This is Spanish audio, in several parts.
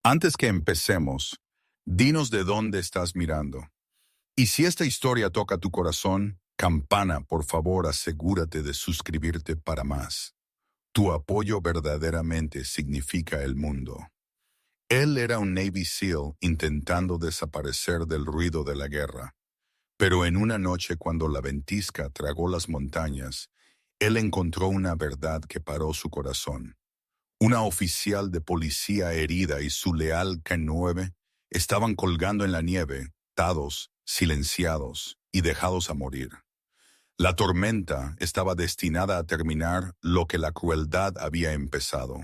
Antes que empecemos, dinos de dónde estás mirando. Y si esta historia toca tu corazón, campana, por favor, asegúrate de suscribirte para más. Tu apoyo verdaderamente significa el mundo. Él era un Navy SEAL intentando desaparecer del ruido de la guerra. Pero en una noche cuando la ventisca tragó las montañas, él encontró una verdad que paró su corazón. Una oficial de policía herida y su leal K-9 estaban colgando en la nieve, atados, silenciados y dejados a morir. La tormenta estaba destinada a terminar lo que la crueldad había empezado.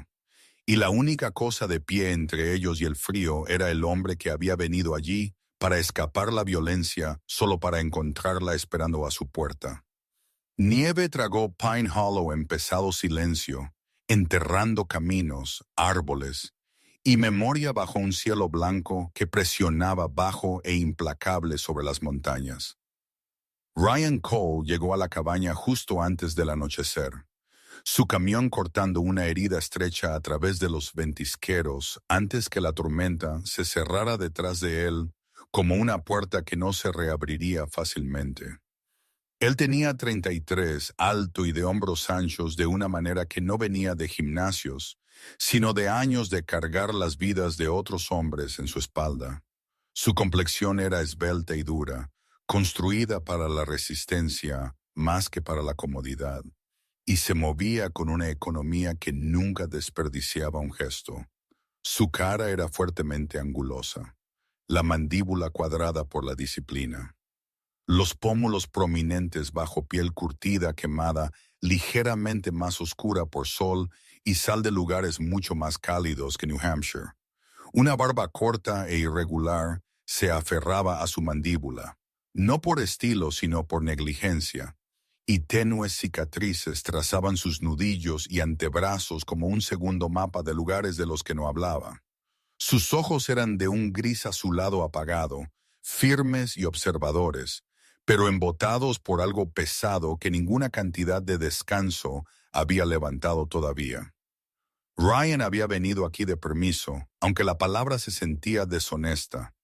Y la única cosa de pie entre ellos y el frío era el hombre que había venido allí para escapar la violencia solo para encontrarla esperando a su puerta. Nieve tragó Pine Hollow en pesado silencio, enterrando caminos, árboles, y memoria bajo un cielo blanco que presionaba bajo e implacable sobre las montañas. Ryan Cole llegó a la cabaña justo antes del anochecer, su camión cortando una herida estrecha a través de los ventisqueros antes que la tormenta se cerrara detrás de él como una puerta que no se reabriría fácilmente. Él tenía 33, alto y de hombros anchos de una manera que no venía de gimnasios, sino de años de cargar las vidas de otros hombres en su espalda. Su complexión era esbelta y dura, construida para la resistencia más que para la comodidad, y se movía con una economía que nunca desperdiciaba un gesto. Su cara era fuertemente angulosa, la mandíbula cuadrada por la disciplina. Los pómulos prominentes bajo piel curtida quemada, ligeramente más oscura por sol y sal de lugares mucho más cálidos que New Hampshire. Una barba corta e irregular se aferraba a su mandíbula, no por estilo sino por negligencia, y tenues cicatrices trazaban sus nudillos y antebrazos como un segundo mapa de lugares de los que no hablaba. Sus ojos eran de un gris azulado apagado, firmes y observadores, pero embotados por algo pesado que ninguna cantidad de descanso había levantado todavía. Ryan había venido aquí de permiso, aunque la palabra se sentía deshonesta.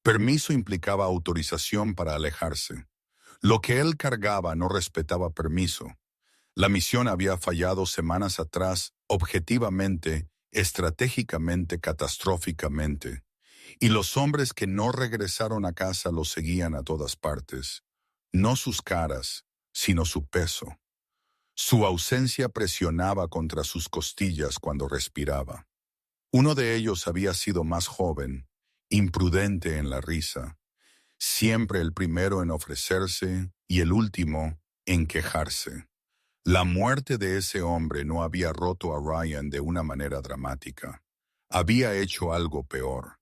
Permiso implicaba autorización para alejarse. Lo que él cargaba no respetaba permiso. La misión había fallado semanas atrás, objetivamente, estratégicamente, catastróficamente. Y los hombres que no regresaron a casa lo seguían a todas partes. No sus caras, sino su peso. Su ausencia presionaba contra sus costillas cuando respiraba. Uno de ellos había sido más joven, imprudente en la risa, siempre el primero en ofrecerse y el último en quejarse. La muerte de ese hombre no había roto a Ryan de una manera dramática. Había hecho algo peor.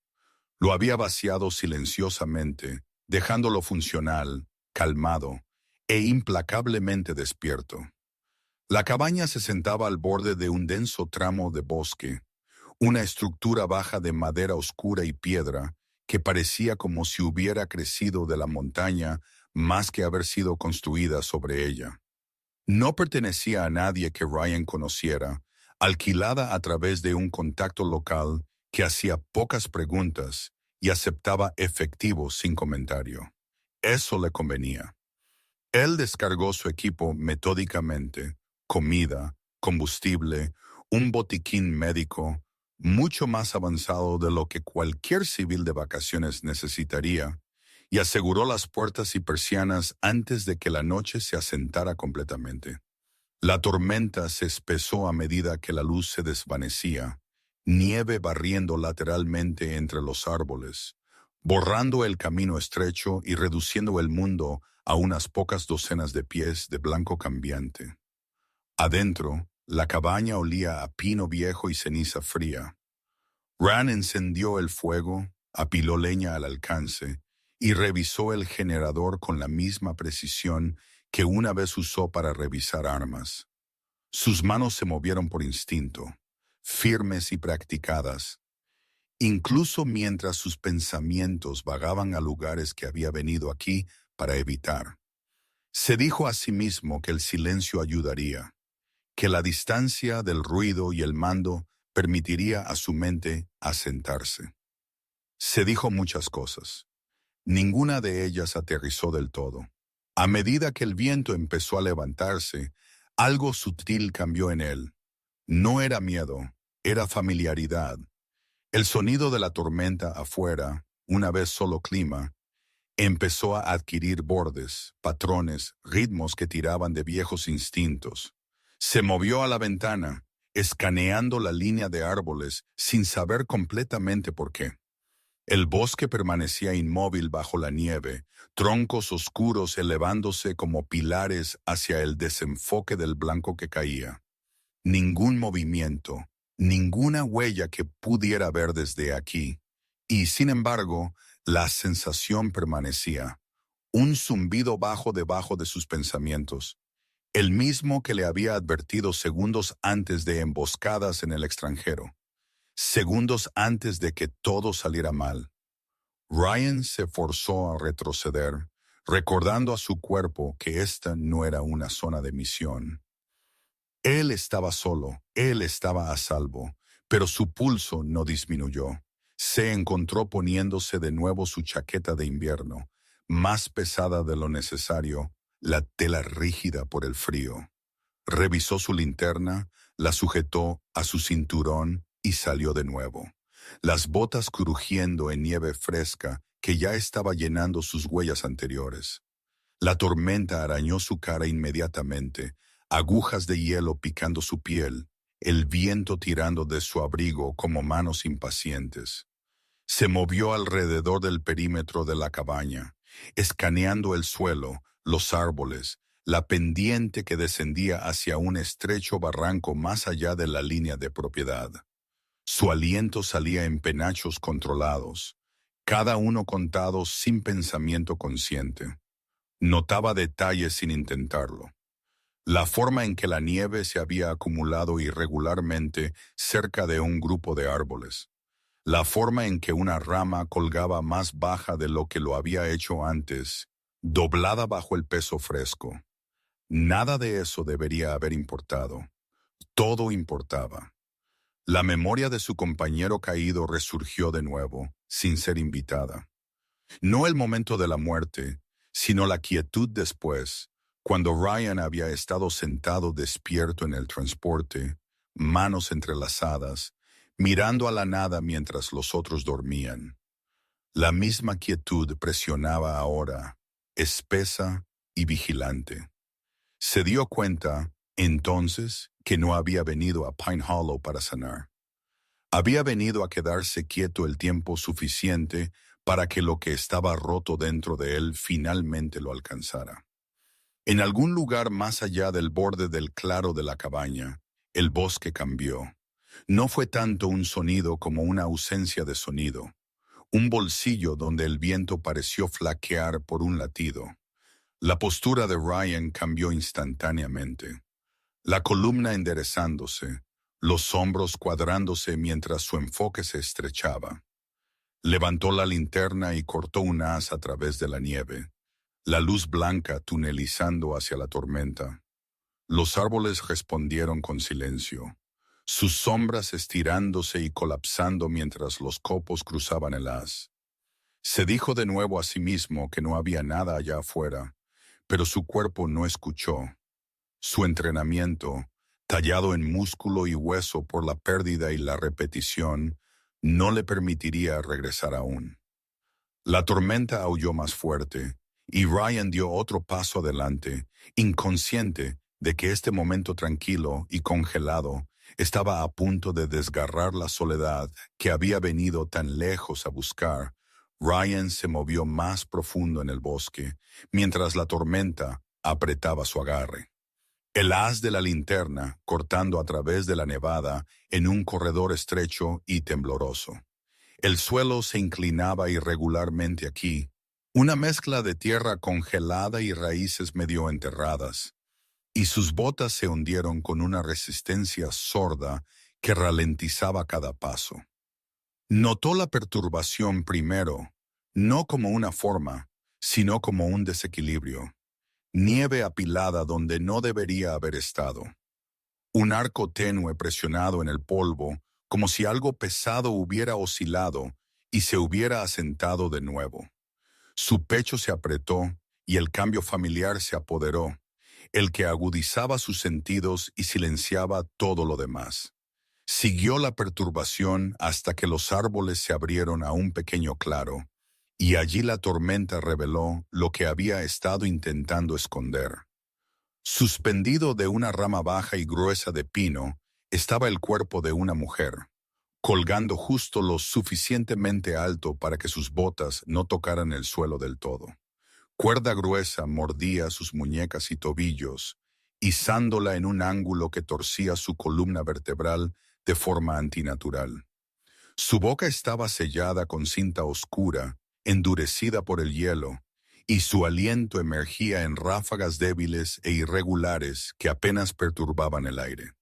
Lo había vaciado silenciosamente, dejándolo funcional, calmado e implacablemente despierto. La cabaña se sentaba al borde de un denso tramo de bosque, una estructura baja de madera oscura y piedra que parecía como si hubiera crecido de la montaña más que haber sido construida sobre ella. No pertenecía a nadie que Ryan conociera, alquilada a través de un contacto local que hacía pocas preguntas y aceptaba efectivo sin comentario. Eso le convenía. Él descargó su equipo metódicamente, comida, combustible, un botiquín médico, mucho más avanzado de lo que cualquier civil de vacaciones necesitaría, y aseguró las puertas y persianas antes de que la noche se asentara completamente. La tormenta se espesó a medida que la luz se desvanecía, nieve barriendo lateralmente entre los árboles, borrando el camino estrecho y reduciendo el mundo a unas pocas docenas de pies de blanco cambiante. Adentro, la cabaña olía a pino viejo y ceniza fría. Rand encendió el fuego, apiló leña al alcance y revisó el generador con la misma precisión que una vez usó para revisar armas. Sus manos se movieron por instinto, firmes y practicadas, incluso mientras sus pensamientos vagaban a lugares que había venido aquí para evitar. Se dijo a sí mismo que el silencio ayudaría, que la distancia del ruido y el mando permitiría a su mente asentarse. Se dijo muchas cosas. Ninguna de ellas aterrizó del todo. A medida que el viento empezó a levantarse, algo sutil cambió en él. No era miedo, era familiaridad. El sonido de la tormenta afuera, una vez solo clima, empezó a adquirir bordes, patrones, ritmos que tiraban de viejos instintos. Se movió a la ventana, escaneando la línea de árboles sin saber completamente por qué. El bosque permanecía inmóvil bajo la nieve, troncos oscuros elevándose como pilares hacia el desenfoque del blanco que caía. Ningún movimiento, ninguna huella que pudiera ver desde aquí. Y, sin embargo, la sensación permanecía. Un zumbido bajo debajo de sus pensamientos, el mismo que le había advertido segundos antes de emboscadas en el extranjero, segundos antes de que todo saliera mal. Ryan se forzó a retroceder, recordando a su cuerpo que esta no era una zona de misión. Él estaba solo, él estaba a salvo, pero su pulso no disminuyó. Se encontró poniéndose de nuevo su chaqueta de invierno, más pesada de lo necesario, la tela rígida por el frío. Revisó su linterna, la sujetó a su cinturón y salió de nuevo. Las botas crujiendo en nieve fresca que ya estaba llenando sus huellas anteriores. La tormenta arañó su cara inmediatamente, agujas de hielo picando su piel, el viento tirando de su abrigo como manos impacientes. Se movió alrededor del perímetro de la cabaña, escaneando el suelo, los árboles, la pendiente que descendía hacia un estrecho barranco más allá de la línea de propiedad. Su aliento salía en penachos controlados, cada uno contado sin pensamiento consciente. Notaba detalles sin intentarlo. La forma en que la nieve se había acumulado irregularmente cerca de un grupo de árboles. La forma en que una rama colgaba más baja de lo que lo había hecho antes, doblada bajo el peso fresco. Nada de eso debería haber importado. Todo importaba. La memoria de su compañero caído resurgió de nuevo, sin ser invitada. No el momento de la muerte, sino la quietud después, cuando Ryan había estado sentado despierto en el transporte, manos entrelazadas, mirando a la nada mientras los otros dormían. La misma quietud presionaba ahora, espesa y vigilante. Se dio cuenta, entonces, que no había venido a Pine Hollow para sanar. Había venido a quedarse quieto el tiempo suficiente para que lo que estaba roto dentro de él finalmente lo alcanzara. En algún lugar más allá del borde del claro de la cabaña, el bosque cambió. No fue tanto un sonido como una ausencia de sonido, un bolsillo donde el viento pareció flaquear por un latido. La postura de Ryan cambió instantáneamente. La columna enderezándose, los hombros cuadrándose mientras su enfoque se estrechaba. Levantó la linterna y cortó un haz a través de la nieve, la luz blanca tunelizando hacia la tormenta. Los árboles respondieron con silencio, sus sombras estirándose y colapsando mientras los copos cruzaban el haz. Se dijo de nuevo a sí mismo que no había nada allá afuera, pero su cuerpo no escuchó. Su entrenamiento, tallado en músculo y hueso por la pérdida y la repetición, no le permitiría regresar aún. La tormenta aulló más fuerte, y Ryan dio otro paso adelante, inconsciente de que este momento tranquilo y congelado estaba a punto de desgarrar la soledad que había venido tan lejos a buscar. Ryan se movió más profundo en el bosque, mientras la tormenta apretaba su agarre. El haz de la linterna cortando a través de la nevada en un corredor estrecho y tembloroso. El suelo se inclinaba irregularmente aquí, una mezcla de tierra congelada y raíces medio enterradas, y sus botas se hundieron con una resistencia sorda que ralentizaba cada paso. Notó la perturbación primero, no como una forma, sino como un desequilibrio. Nieve apilada donde no debería haber estado. Un arco tenue presionado en el polvo, como si algo pesado hubiera oscilado y se hubiera asentado de nuevo. Su pecho se apretó y el cambio familiar se apoderó, el que agudizaba sus sentidos y silenciaba todo lo demás. Siguió la perturbación hasta que los árboles se abrieron a un pequeño claro, y allí la tormenta reveló lo que había estado intentando esconder. Suspendido de una rama baja y gruesa de pino, estaba el cuerpo de una mujer, colgando justo lo suficientemente alto para que sus botas no tocaran el suelo del todo. Cuerda gruesa mordía sus muñecas y tobillos, izándola en un ángulo que torcía su columna vertebral de forma antinatural. Su boca estaba sellada con cinta oscura, endurecida por el hielo, y su aliento emergía en ráfagas débiles e irregulares que apenas perturbaban el aire.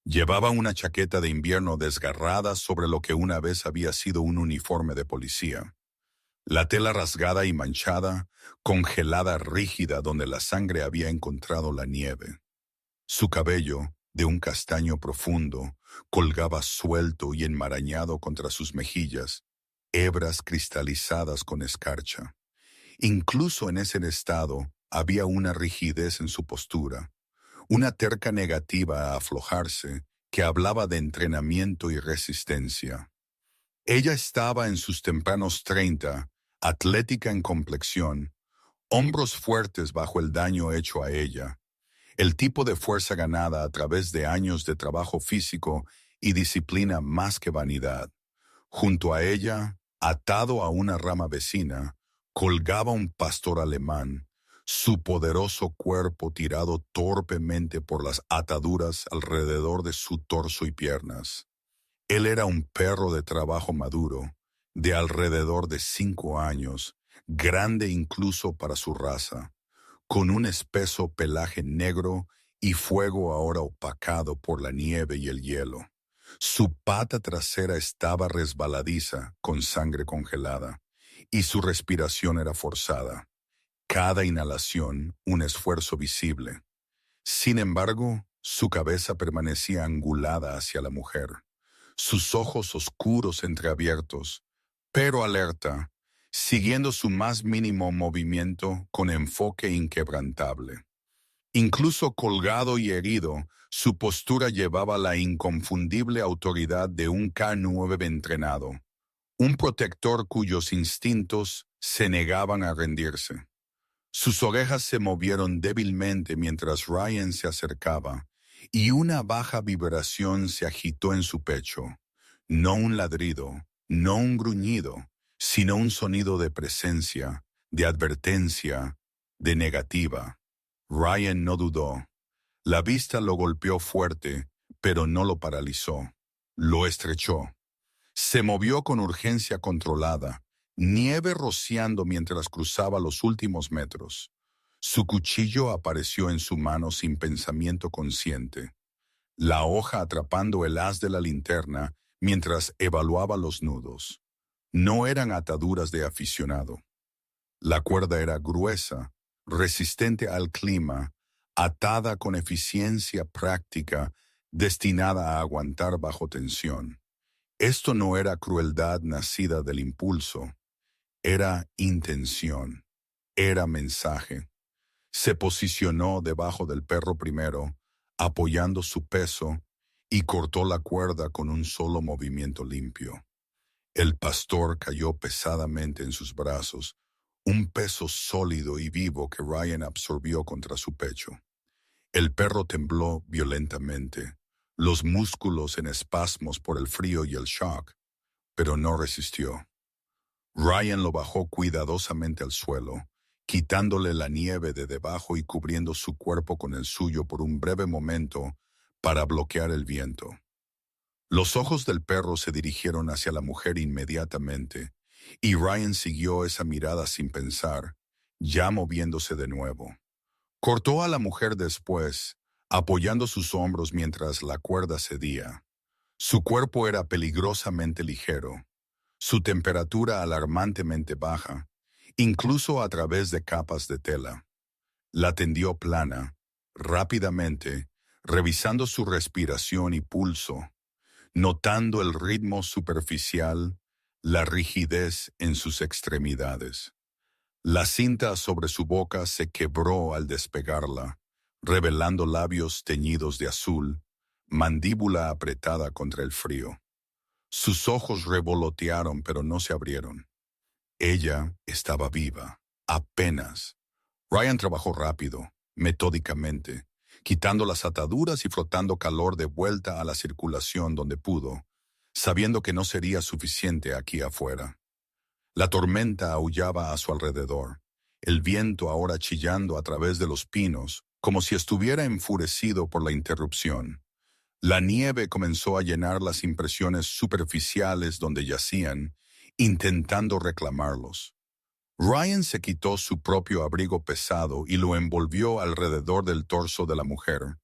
Llevaba una chaqueta de invierno desgarrada sobre lo que una vez había sido un uniforme de policía. La tela rasgada y manchada, congelada rígida donde la sangre había encontrado la nieve. Su cabello, de un castaño profundo, colgaba suelto y enmarañado contra sus mejillas, hebras cristalizadas con escarcha. Incluso en ese estado había una rigidez en su postura, una terca negativa a aflojarse que hablaba de entrenamiento y resistencia. Ella estaba en sus tempranos 30, atlética en complexión, hombros fuertes bajo el daño hecho a ella, el tipo de fuerza ganada a través de años de trabajo físico y disciplina más que vanidad. Junto a ella, atado a una rama vecina, colgaba un pastor alemán, su poderoso cuerpo tirado torpemente por las ataduras alrededor de su torso y piernas. Él era un perro de trabajo maduro, de alrededor de 5 años, grande incluso para su raza, con un espeso pelaje negro y fuego ahora opacado por la nieve y el hielo. Su pata trasera estaba resbaladiza, con sangre congelada, y su respiración era forzada. Cada inhalación, un esfuerzo visible. Sin embargo, su cabeza permanecía angulada hacia la mujer, sus ojos oscuros entreabiertos, pero alerta, siguiendo su más mínimo movimiento con enfoque inquebrantable. Incluso colgado y herido, su postura llevaba la inconfundible autoridad de un K9 entrenado, un protector cuyos instintos se negaban a rendirse. Sus orejas se movieron débilmente mientras Ryan se acercaba, y una baja vibración se agitó en su pecho. No un ladrido, no un gruñido, sino un sonido de presencia, de advertencia, de negativa. Ryan no dudó. La vista lo golpeó fuerte, pero no lo paralizó. Lo estrechó. Se movió con urgencia controlada, nieve rociando mientras cruzaba los últimos metros. Su cuchillo apareció en su mano sin pensamiento consciente, la hoja atrapando el haz de la linterna mientras evaluaba los nudos. No eran ataduras de aficionado. La cuerda era gruesa, resistente al clima, atada con eficiencia práctica, destinada a aguantar bajo tensión. Esto no era crueldad nacida del impulso, era intención, era mensaje. Se posicionó debajo del perro primero, apoyando su peso, y cortó la cuerda con un solo movimiento limpio. El pastor cayó pesadamente en sus brazos, un peso sólido y vivo que Ryan absorbió contra su pecho. El perro tembló violentamente, los músculos en espasmos por el frío y el shock, pero no resistió. Ryan lo bajó cuidadosamente al suelo, quitándole la nieve de debajo y cubriendo su cuerpo con el suyo por un breve momento para bloquear el viento. Los ojos del perro se dirigieron hacia la mujer inmediatamente, y Ryan siguió esa mirada sin pensar, ya moviéndose de nuevo. Cortó a la mujer después, apoyando sus hombros mientras la cuerda cedía. Su cuerpo era peligrosamente ligero, su temperatura alarmantemente baja, incluso a través de capas de tela. La tendió plana, rápidamente, revisando su respiración y pulso. notando el ritmo superficial, la rigidez en sus extremidades. La cinta sobre su boca se quebró al despegarla, revelando labios teñidos de azul, mandíbula apretada contra el frío. Sus ojos revolotearon pero no se abrieron. Ella estaba viva, apenas. Ryan trabajó rápido, metódicamente, quitando las ataduras y frotando calor de vuelta a la circulación donde pudo, sabiendo que no sería suficiente aquí afuera. La tormenta aullaba a su alrededor, el viento ahora chillando a través de los pinos, como si estuviera enfurecido por la interrupción. La nieve comenzó a llenar las impresiones superficiales donde yacían, intentando reclamarlos. Ryan se quitó su propio abrigo pesado y lo envolvió alrededor del torso de la mujer.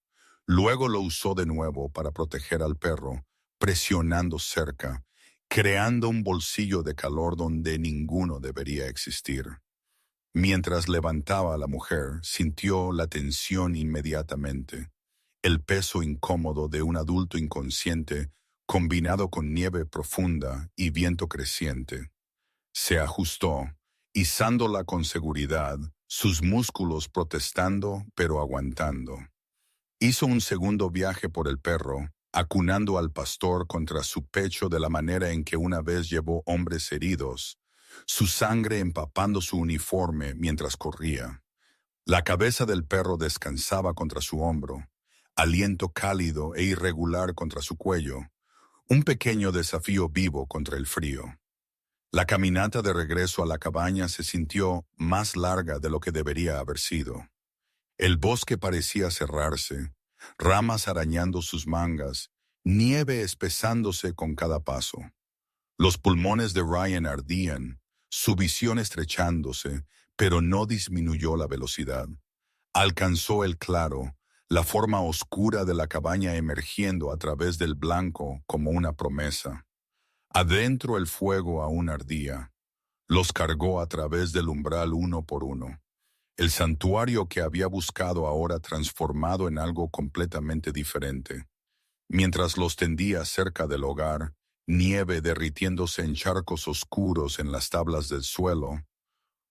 Luego lo usó de nuevo para proteger al perro, presionando cerca, creando un bolsillo de calor donde ninguno debería existir. Mientras levantaba a la mujer, sintió la tensión inmediatamente, el peso incómodo de un adulto inconsciente combinado con nieve profunda y viento creciente. Se ajustó, izándola con seguridad, sus músculos protestando pero aguantando. Hizo un segundo viaje por el perro, acunando al pastor contra su pecho de la manera en que una vez llevó hombres heridos, su sangre empapando su uniforme mientras corría. La cabeza del perro descansaba contra su hombro, aliento cálido e irregular contra su cuello, un pequeño desafío vivo contra el frío. La caminata de regreso a la cabaña se sintió más larga de lo que debería haber sido. El bosque parecía cerrarse, ramas arañando sus mangas, nieve espesándose con cada paso. Los pulmones de Ryan ardían, su visión estrechándose, pero no disminuyó la velocidad. Alcanzó el claro, la forma oscura de la cabaña emergiendo a través del blanco como una promesa. Adentro el fuego aún ardía. Los cargó a través del umbral uno por uno. El santuario que había buscado ahora transformado en algo completamente diferente. Mientras los tendía cerca del hogar, nieve derritiéndose en charcos oscuros en las tablas del suelo,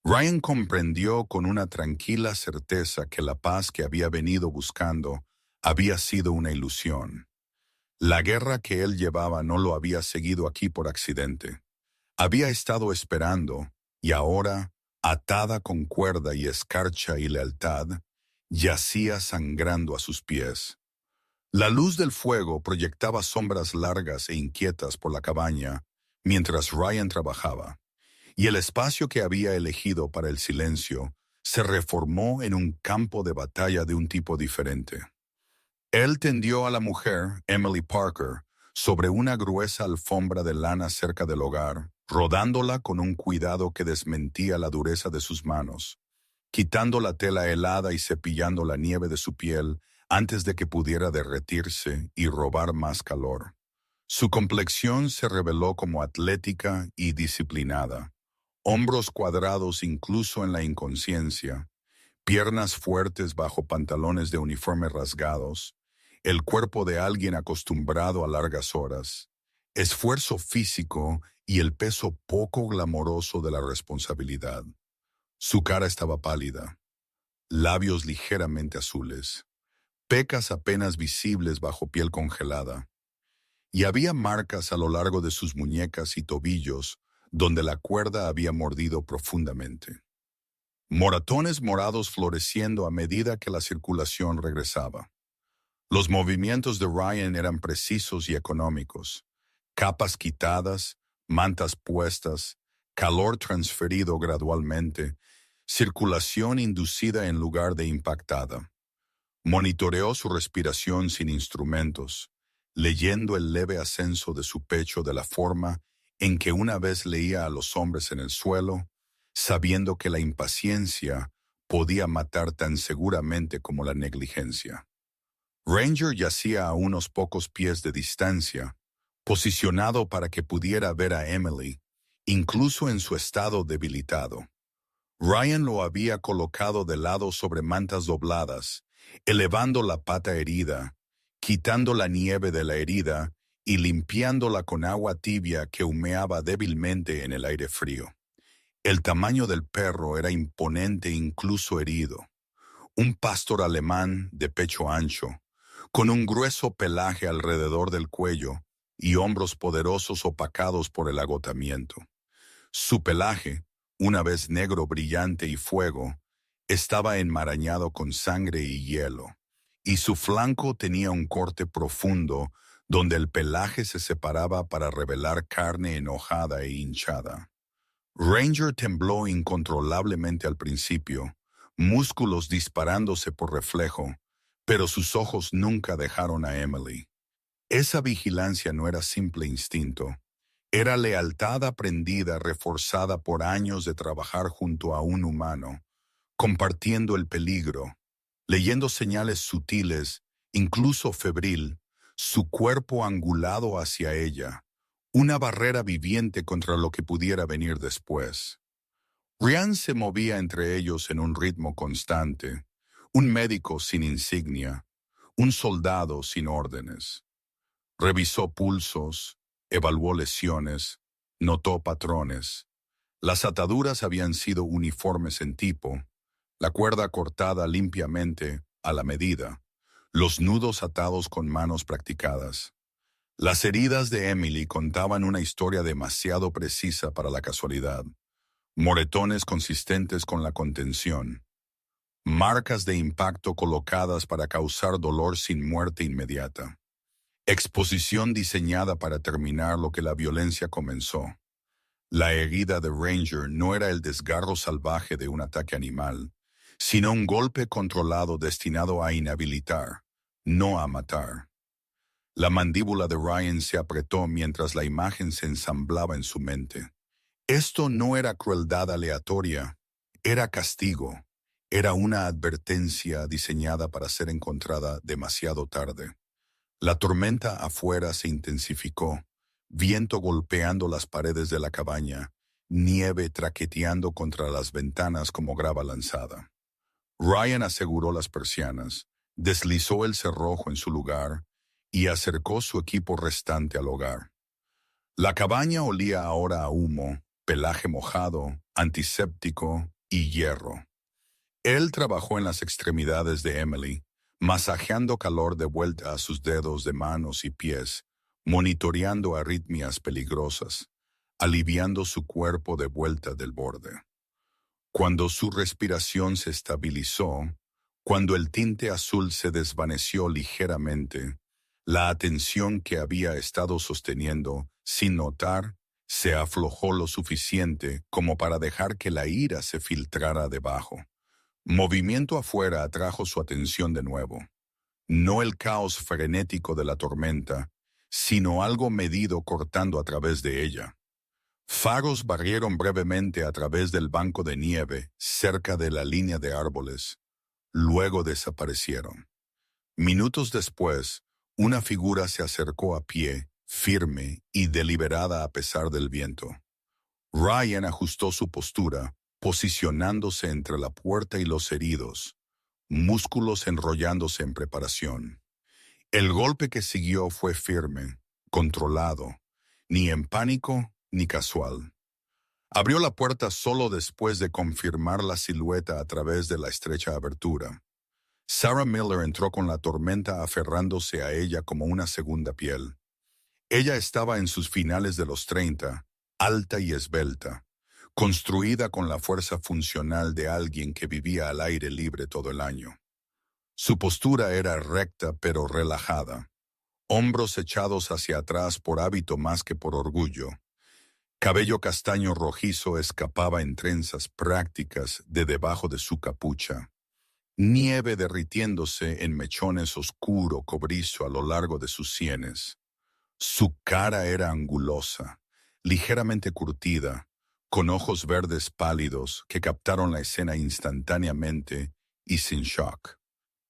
Ryan comprendió con una tranquila certeza que la paz que había venido buscando había sido una ilusión. La guerra que él llevaba no lo había seguido aquí por accidente. Había estado esperando, y ahora, atada con cuerda y escarcha y lealtad, yacía sangrando a sus pies. La luz del fuego proyectaba sombras largas e inquietas por la cabaña mientras Ryan trabajaba, y el espacio que había elegido para el silencio se reformó en un campo de batalla de un tipo diferente. Él tendió a la mujer, Emily Parker, sobre una gruesa alfombra de lana cerca del hogar, rodándola con un cuidado que desmentía la dureza de sus manos, quitando la tela helada y cepillando la nieve de su piel antes de que pudiera derretirse y robar más calor. Su complexión se reveló como atlética y disciplinada, hombros cuadrados incluso en la inconsciencia, piernas fuertes bajo pantalones de uniforme rasgados, el cuerpo de alguien acostumbrado a largas horas, esfuerzo físico y el peso poco glamoroso de la responsabilidad. Su cara estaba pálida, labios ligeramente azules, pecas apenas visibles bajo piel congelada, y había marcas a lo largo de sus muñecas y tobillos donde la cuerda había mordido profundamente. Moratones morados floreciendo a medida que la circulación regresaba. Los movimientos de Ryan eran precisos y económicos. Capas quitadas, mantas puestas, calor transferido gradualmente, circulación inducida en lugar de impactada. Monitoreó su respiración sin instrumentos, leyendo el leve ascenso de su pecho de la forma en que una vez leía a los hombres en el suelo, sabiendo que la impaciencia podía matar tan seguramente como la negligencia. Ranger yacía a unos pocos pies de distancia, posicionado para que pudiera ver a Emily, incluso en su estado debilitado. Ryan lo había colocado de lado sobre mantas dobladas, elevando la pata herida, quitando la nieve de la herida y limpiándola con agua tibia que humeaba débilmente en el aire frío. El tamaño del perro era imponente incluso herido. Un pastor alemán de pecho ancho, con un grueso pelaje alrededor del cuello y hombros poderosos opacados por el agotamiento. Su pelaje, una vez negro brillante y fuego, estaba enmarañado con sangre y hielo, y su flanco tenía un corte profundo donde el pelaje se separaba para revelar carne enojada e hinchada. Ranger tembló incontrolablemente al principio, músculos disparándose por reflejo, pero sus ojos nunca dejaron a Emily. Esa vigilancia no era simple instinto, era lealtad aprendida reforzada por años de trabajar junto a un humano, compartiendo el peligro, leyendo señales sutiles, incluso febril, su cuerpo angulado hacia ella, una barrera viviente contra lo que pudiera venir después. Ryan se movía entre ellos en un ritmo constante, un médico sin insignia, un soldado sin órdenes. Revisó pulsos, evaluó lesiones, notó patrones. Las ataduras habían sido uniformes en tipo, la cuerda cortada limpiamente a la medida, los nudos atados con manos practicadas. Las heridas de Emily contaban una historia demasiado precisa para la casualidad. Moretones consistentes con la contención. Marcas de impacto colocadas para causar dolor sin muerte inmediata. Exposición diseñada para terminar lo que la violencia comenzó. La herida de Ranger no era el desgarro salvaje de un ataque animal, sino un golpe controlado destinado a inhabilitar, no a matar. La mandíbula de Ryan se apretó mientras la imagen se ensamblaba en su mente. Esto no era crueldad aleatoria, era castigo, era una advertencia diseñada para ser encontrada demasiado tarde. La tormenta afuera se intensificó, viento golpeando las paredes de la cabaña, nieve traqueteando contra las ventanas como grava lanzada. Ryan aseguró las persianas, deslizó el cerrojo en su lugar y acercó su equipo restante al hogar. La cabaña olía ahora a humo, pelaje mojado, antiséptico y hierro. Él trabajó en las extremidades de Emily, masajeando calor de vuelta a sus dedos de manos y pies, monitoreando arritmias peligrosas, aliviando su cuerpo de vuelta del borde. Cuando su respiración se estabilizó, cuando el tinte azul se desvaneció ligeramente, la atención que había estado sosteniendo, sin notar, se aflojó lo suficiente como para dejar que la ira se filtrara debajo. Movimiento afuera atrajo su atención de nuevo. No el caos frenético de la tormenta, sino algo medido cortando a través de ella. Faros barrieron brevemente a través del banco de nieve cerca de la línea de árboles. Luego desaparecieron. Minutos después, una figura se acercó a pie, firme y deliberada a pesar del viento. Ryan ajustó su postura, posicionándose entre la puerta y los heridos, músculos enrollándose en preparación. El golpe que siguió fue firme, controlado, ni en pánico ni casual. Abrió la puerta solo después de confirmar la silueta a través de la estrecha abertura. Sarah Miller entró con la tormenta aferrándose a ella como una segunda piel. Ella estaba en sus finales de los 30, alta y esbelta, construida con la fuerza funcional de alguien que vivía al aire libre todo el año. Su postura era recta pero relajada, hombros echados hacia atrás por hábito más que por orgullo. Cabello castaño rojizo escapaba en trenzas prácticas de debajo de su capucha. Nieve derritiéndose en mechones oscuro cobrizo a lo largo de sus sienes. Su cara era angulosa, ligeramente curtida, con ojos verdes pálidos que captaron la escena instantáneamente y sin shock.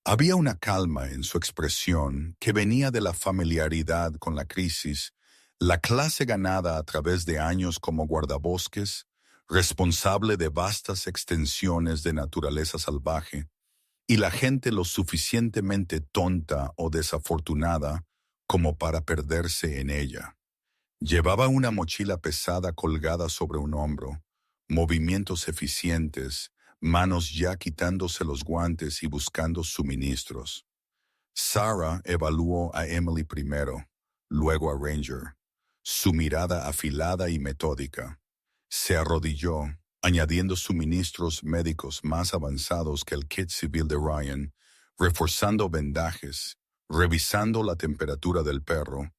Había una calma en su expresión que venía de la familiaridad con la crisis, la clase ganada a través de años como guardabosques, responsable de vastas extensiones de naturaleza salvaje, y la gente lo suficientemente tonta o desafortunada como para perderse en ella. Llevaba una mochila pesada colgada sobre un hombro, movimientos eficientes, manos ya quitándose los guantes y buscando suministros. Sarah evaluó a Emily primero, luego a Ranger, su mirada afilada y metódica. Se arrodilló, añadiendo suministros médicos más avanzados que el kit civil de Ryan, reforzando vendajes, revisando la temperatura del perro,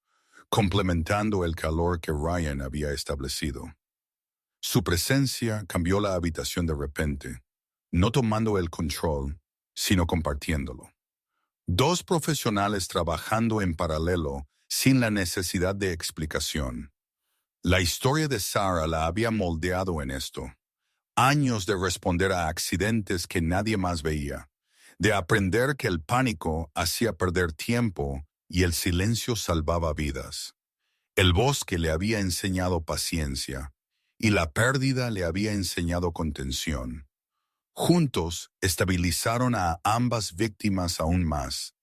complementando el calor que Ryan había establecido. Su presencia cambió la habitación de repente, no tomando el control, sino compartiéndolo. Dos profesionales trabajando en paralelo sin la necesidad de explicación. La historia de Sarah la había moldeado en esto. Años de responder a accidentes que nadie más veía, de aprender que el pánico hacía perder tiempo y el silencio salvaba vidas. El bosque le había enseñado paciencia y la pérdida le había enseñado contención. Juntos estabilizaron a ambas víctimas aún más.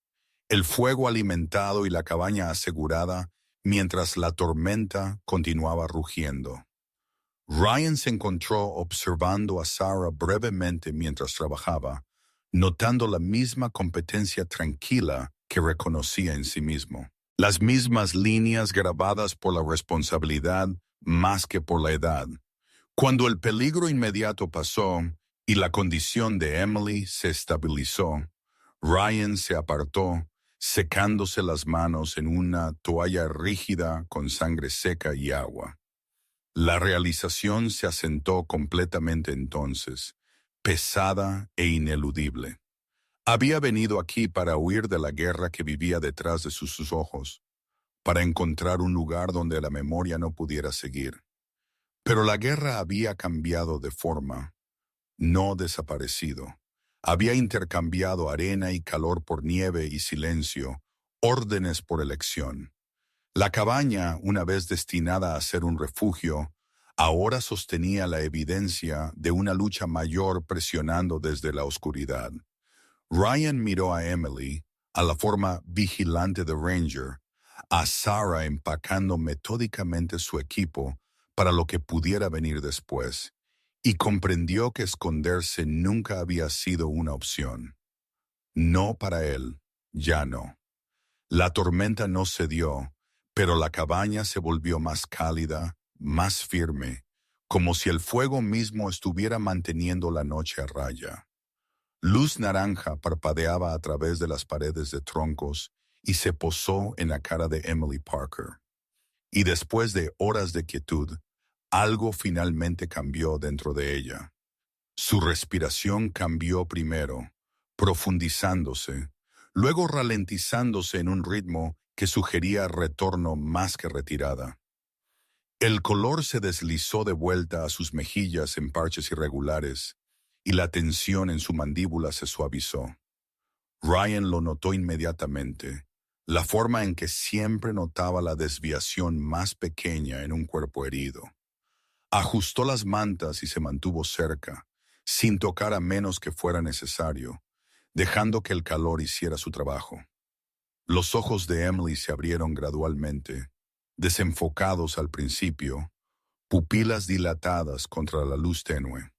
El fuego alimentado y la cabaña asegurada mientras la tormenta continuaba rugiendo. Ryan se encontró observando a Sarah brevemente mientras trabajaba, notando la misma competencia tranquila que reconocía en sí mismo. Las mismas líneas grabadas por la responsabilidad más que por la edad. Cuando el peligro inmediato pasó y la condición de Emily se estabilizó, Ryan se apartó, secándose las manos en una toalla rígida con sangre seca y agua. La realización se asentó completamente entonces, pesada e ineludible. Había venido aquí para huir de la guerra que vivía detrás de sus ojos, para encontrar un lugar donde la memoria no pudiera seguir. Pero la guerra había cambiado de forma, no desaparecido. Había intercambiado arena y calor por nieve y silencio, órdenes por elección. La cabaña, una vez destinada a ser un refugio, ahora sostenía la evidencia de una lucha mayor presionando desde la oscuridad. Ryan miró a Emily, a la forma vigilante de Ranger, a Sarah empacando metódicamente su equipo para lo que pudiera venir después, y comprendió que esconderse nunca había sido una opción. No para él, ya no. La tormenta no cedió, pero la cabaña se volvió más cálida, más firme, como si el fuego mismo estuviera manteniendo la noche a raya. Luz naranja parpadeaba a través de las paredes de troncos y se posó en la cara de Emily Parker. Y después de horas de quietud, algo finalmente cambió dentro de ella. Su respiración cambió primero, profundizándose, luego ralentizándose en un ritmo que sugería retorno más que retirada. El color se deslizó de vuelta a sus mejillas en parches irregulares, y la tensión en su mandíbula se suavizó. Ryan lo notó inmediatamente, la forma en que siempre notaba la desviación más pequeña en un cuerpo herido. Ajustó las mantas y se mantuvo cerca, sin tocar a menos que fuera necesario, dejando que el calor hiciera su trabajo. Los ojos de Emily se abrieron gradualmente, desenfocados al principio, pupilas dilatadas contra la luz tenue.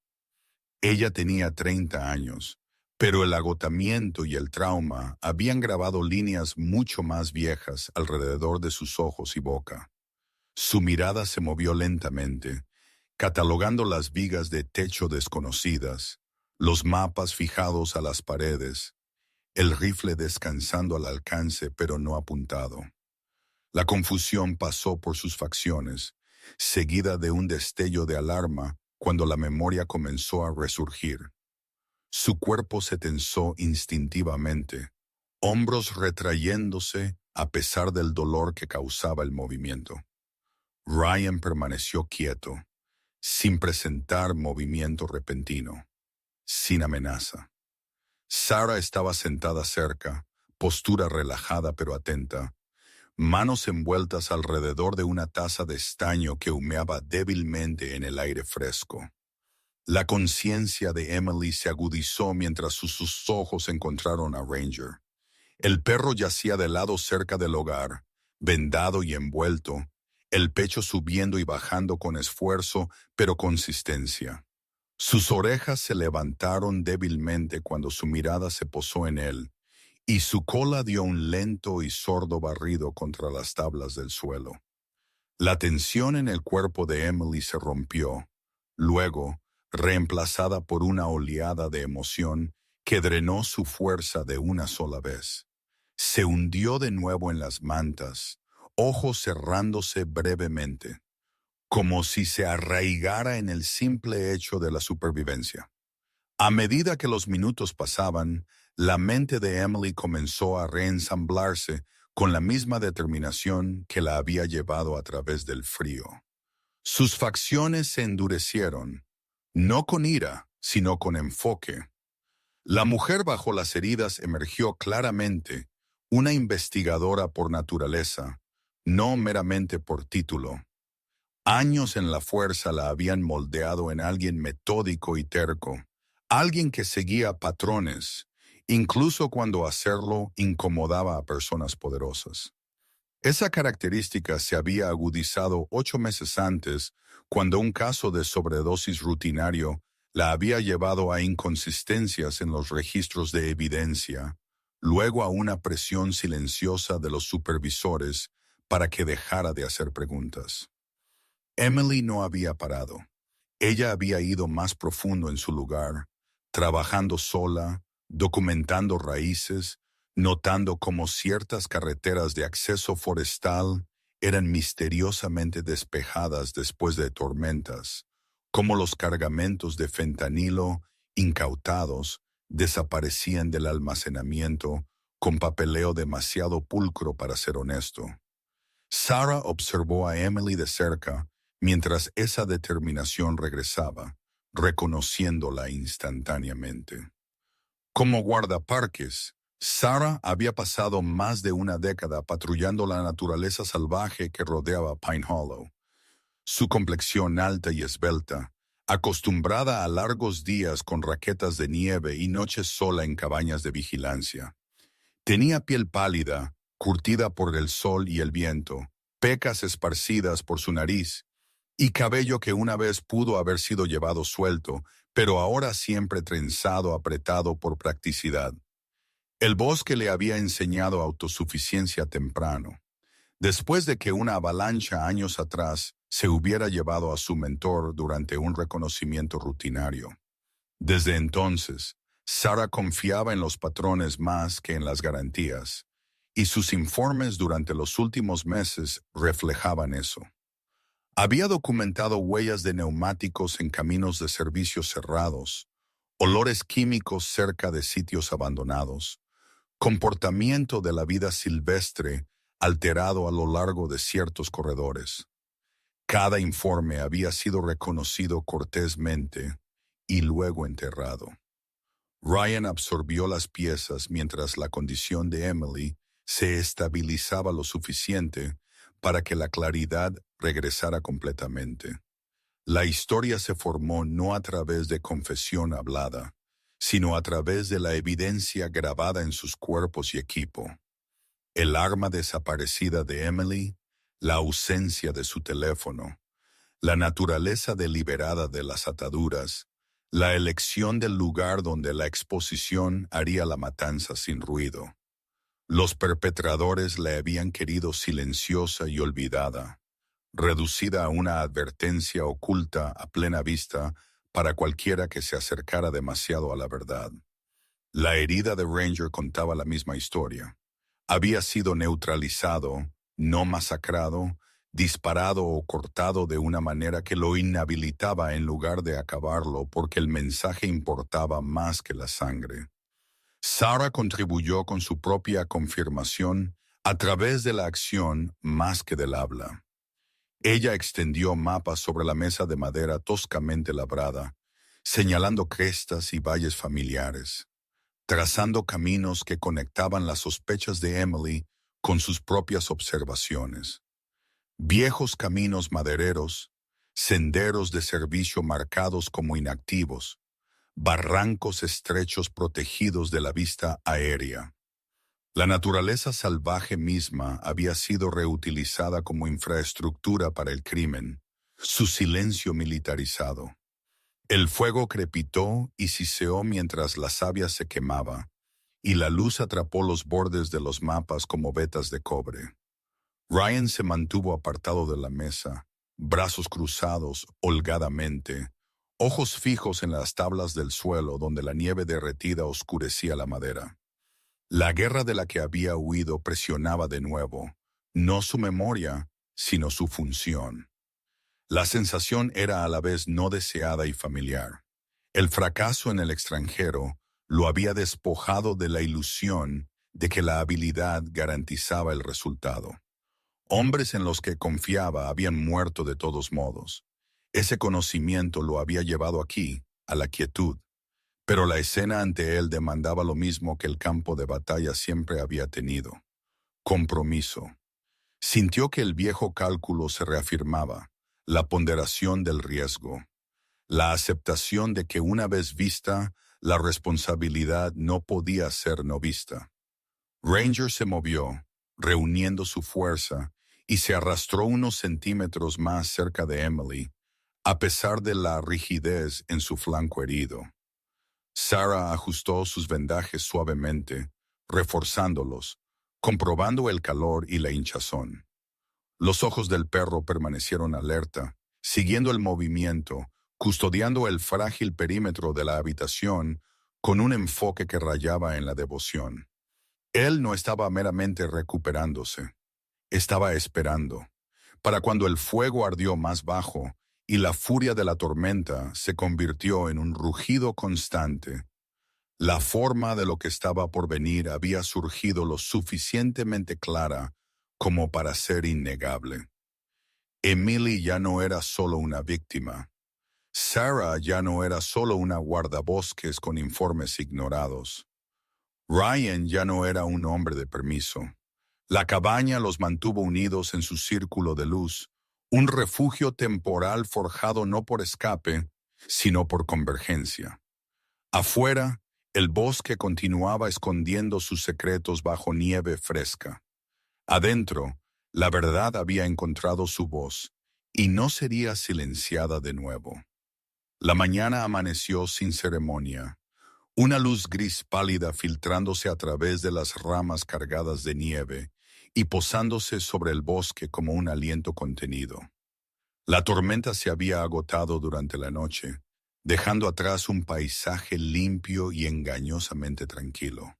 Ella tenía 30 años, pero el agotamiento y el trauma habían grabado líneas mucho más viejas alrededor de sus ojos y boca. Su mirada se movió lentamente, catalogando las vigas de techo desconocidas, los mapas fijados a las paredes, el rifle descansando al alcance pero no apuntado. La confusión pasó por sus facciones, seguida de un destello de alarma cuando la memoria comenzó a resurgir. Su cuerpo se tensó instintivamente, hombros retrayéndose a pesar del dolor que causaba el movimiento. Ryan permaneció quieto, sin presentar movimiento repentino, sin amenaza. Sarah estaba sentada cerca, postura relajada pero atenta, manos envueltas alrededor de una taza de estaño que humeaba débilmente en el aire fresco. La conciencia de Emily se agudizó mientras sus ojos encontraron a Ranger. El perro yacía de lado cerca del hogar, vendado y envuelto, el pecho subiendo y bajando con esfuerzo, pero consistencia. Sus orejas se levantaron débilmente cuando su mirada se posó en él, y su cola dio un lento y sordo barrido contra las tablas del suelo. La tensión en el cuerpo de Emily se rompió, luego, reemplazada por una oleada de emoción que drenó su fuerza de una sola vez. Se hundió de nuevo en las mantas, ojos cerrándose brevemente, como si se arraigara en el simple hecho de la supervivencia. A medida que los minutos pasaban, la mente de Emily comenzó a reensamblarse con la misma determinación que la había llevado a través del frío. Sus facciones se endurecieron, no con ira, sino con enfoque. La mujer bajo las heridas emergió claramente, una investigadora por naturaleza, no meramente por título. Años en la fuerza la habían moldeado en alguien metódico y terco, alguien que seguía patrones, incluso cuando hacerlo incomodaba a personas poderosas. Esa característica se había agudizado 8 meses antes, cuando un caso de sobredosis rutinario la había llevado a inconsistencias en los registros de evidencia, luego a una presión silenciosa de los supervisores para que dejara de hacer preguntas. Emily no había parado. Ella había ido más profundo en su lugar, trabajando sola, documentando raíces, notando cómo ciertas carreteras de acceso forestal eran misteriosamente despejadas después de tormentas, cómo los cargamentos de fentanilo incautados desaparecían del almacenamiento con papeleo demasiado pulcro para ser honesto. Sarah observó a Emily de cerca mientras esa determinación regresaba, reconociéndola instantáneamente. Como guardaparques, Sarah había pasado más de una década patrullando la naturaleza salvaje que rodeaba Pine Hollow. Su complexión alta y esbelta, acostumbrada a largos días con raquetas de nieve y noches sola en cabañas de vigilancia. Tenía piel pálida, curtida por el sol y el viento, pecas esparcidas por su nariz, y cabello que una vez pudo haber sido llevado suelto, pero ahora siempre trenzado apretado por practicidad. El bosque le había enseñado autosuficiencia temprano, después de que una avalancha años atrás se hubiera llevado a su mentor durante un reconocimiento rutinario. Desde entonces, Sarah confiaba en los patrones más que en las garantías, y sus informes durante los últimos meses reflejaban eso. Había documentado huellas de neumáticos en caminos de servicios cerrados, olores químicos cerca de sitios abandonados, comportamiento de la vida silvestre alterado a lo largo de ciertos corredores. Cada informe había sido reconocido cortésmente y luego enterrado. Ryan absorbió las piezas mientras la condición de Emily se estabilizaba lo suficiente para que la claridad regresara completamente. La historia se formó no a través de confesión hablada, sino a través de la evidencia grabada en sus cuerpos y equipo. El arma desaparecida de Emily, la ausencia de su teléfono, la naturaleza deliberada de las ataduras, la elección del lugar donde la exposición haría la matanza sin ruido. Los perpetradores la habían querido silenciosa y olvidada, reducida a una advertencia oculta a plena vista para cualquiera que se acercara demasiado a la verdad. La herida de Ranger contaba la misma historia. Había sido neutralizado, no masacrado, disparado o cortado de una manera que lo inhabilitaba en lugar de acabarlo porque el mensaje importaba más que la sangre. Sarah contribuyó con su propia confirmación a través de la acción más que del habla. Ella extendió mapas sobre la mesa de madera toscamente labrada, señalando crestas y valles familiares, trazando caminos que conectaban las sospechas de Emily con sus propias observaciones. Viejos caminos madereros, senderos de servicio marcados como inactivos, barrancos estrechos protegidos de la vista aérea. La naturaleza salvaje misma había sido reutilizada como infraestructura para el crimen, su silencio militarizado. El fuego crepitó y siseó mientras la savia se quemaba, y la luz atrapó los bordes de los mapas como vetas de cobre. Ryan se mantuvo apartado de la mesa, brazos cruzados holgadamente, ojos fijos en las tablas del suelo donde la nieve derretida oscurecía la madera. La guerra de la que había huido presionaba de nuevo, no su memoria, sino su función. La sensación era a la vez no deseada y familiar. El fracaso en el extranjero lo había despojado de la ilusión de que la habilidad garantizaba el resultado. Hombres en los que confiaba habían muerto de todos modos. Ese conocimiento lo había llevado aquí, a la quietud, pero la escena ante él demandaba lo mismo que el campo de batalla siempre había tenido: compromiso. Sintió que el viejo cálculo se reafirmaba, la ponderación del riesgo, la aceptación de que una vez vista, la responsabilidad no podía ser no vista. Ranger se movió, reuniendo su fuerza, y se arrastró unos centímetros más cerca de Emily, a pesar de la rigidez en su flanco herido. Sarah ajustó sus vendajes suavemente, reforzándolos, comprobando el calor y la hinchazón. Los ojos del perro permanecieron alerta, siguiendo el movimiento, custodiando el frágil perímetro de la habitación con un enfoque que rayaba en la devoción. Él no estaba meramente recuperándose, estaba esperando, para cuando el fuego ardió más bajo y la furia de la tormenta se convirtió en un rugido constante. La forma de lo que estaba por venir había surgido lo suficientemente clara como para ser innegable. Emily ya no era solo una víctima. Sarah ya no era solo una guardabosques con informes ignorados. Ryan ya no era un hombre de permiso. La cabaña los mantuvo unidos en su círculo de luz, un refugio temporal forjado no por escape, sino por convergencia. Afuera, el bosque continuaba escondiendo sus secretos bajo nieve fresca. Adentro, la verdad había encontrado su voz, y no sería silenciada de nuevo. La mañana amaneció sin ceremonia, una luz gris pálida filtrándose a través de las ramas cargadas de nieve y posándose sobre el bosque como un aliento contenido. La tormenta se había agotado durante la noche, dejando atrás un paisaje limpio y engañosamente tranquilo.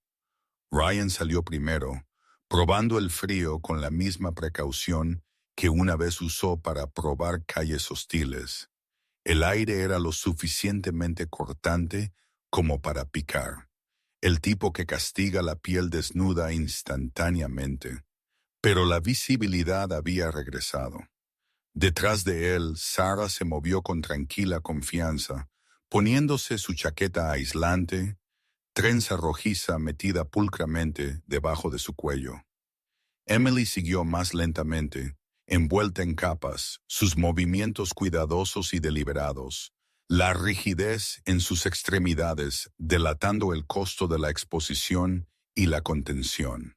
Ryan salió primero, probando el frío con la misma precaución que una vez usó para probar calles hostiles. El aire era lo suficientemente cortante como para picar, el tipo que castiga la piel desnuda instantáneamente. Pero la visibilidad había regresado. Detrás de él, Sarah se movió con tranquila confianza, poniéndose su chaqueta aislante, trenza rojiza metida pulcramente debajo de su cuello. Emily siguió más lentamente, envuelta en capas, sus movimientos cuidadosos y deliberados, la rigidez en sus extremidades delatando el costo de la exposición y la contención.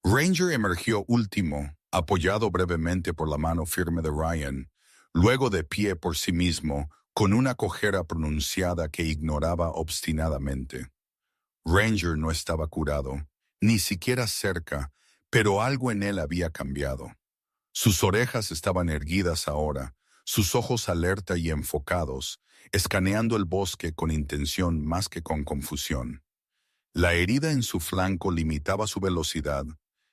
Ranger emergió último, apoyado brevemente por la mano firme de Ryan, luego de pie por sí mismo, con una cojera pronunciada que ignoraba obstinadamente. Ranger no estaba curado, ni siquiera cerca, pero algo en él había cambiado. Sus orejas estaban erguidas ahora, sus ojos alerta y enfocados, escaneando el bosque con intención más que con confusión. La herida en su flanco limitaba su velocidad,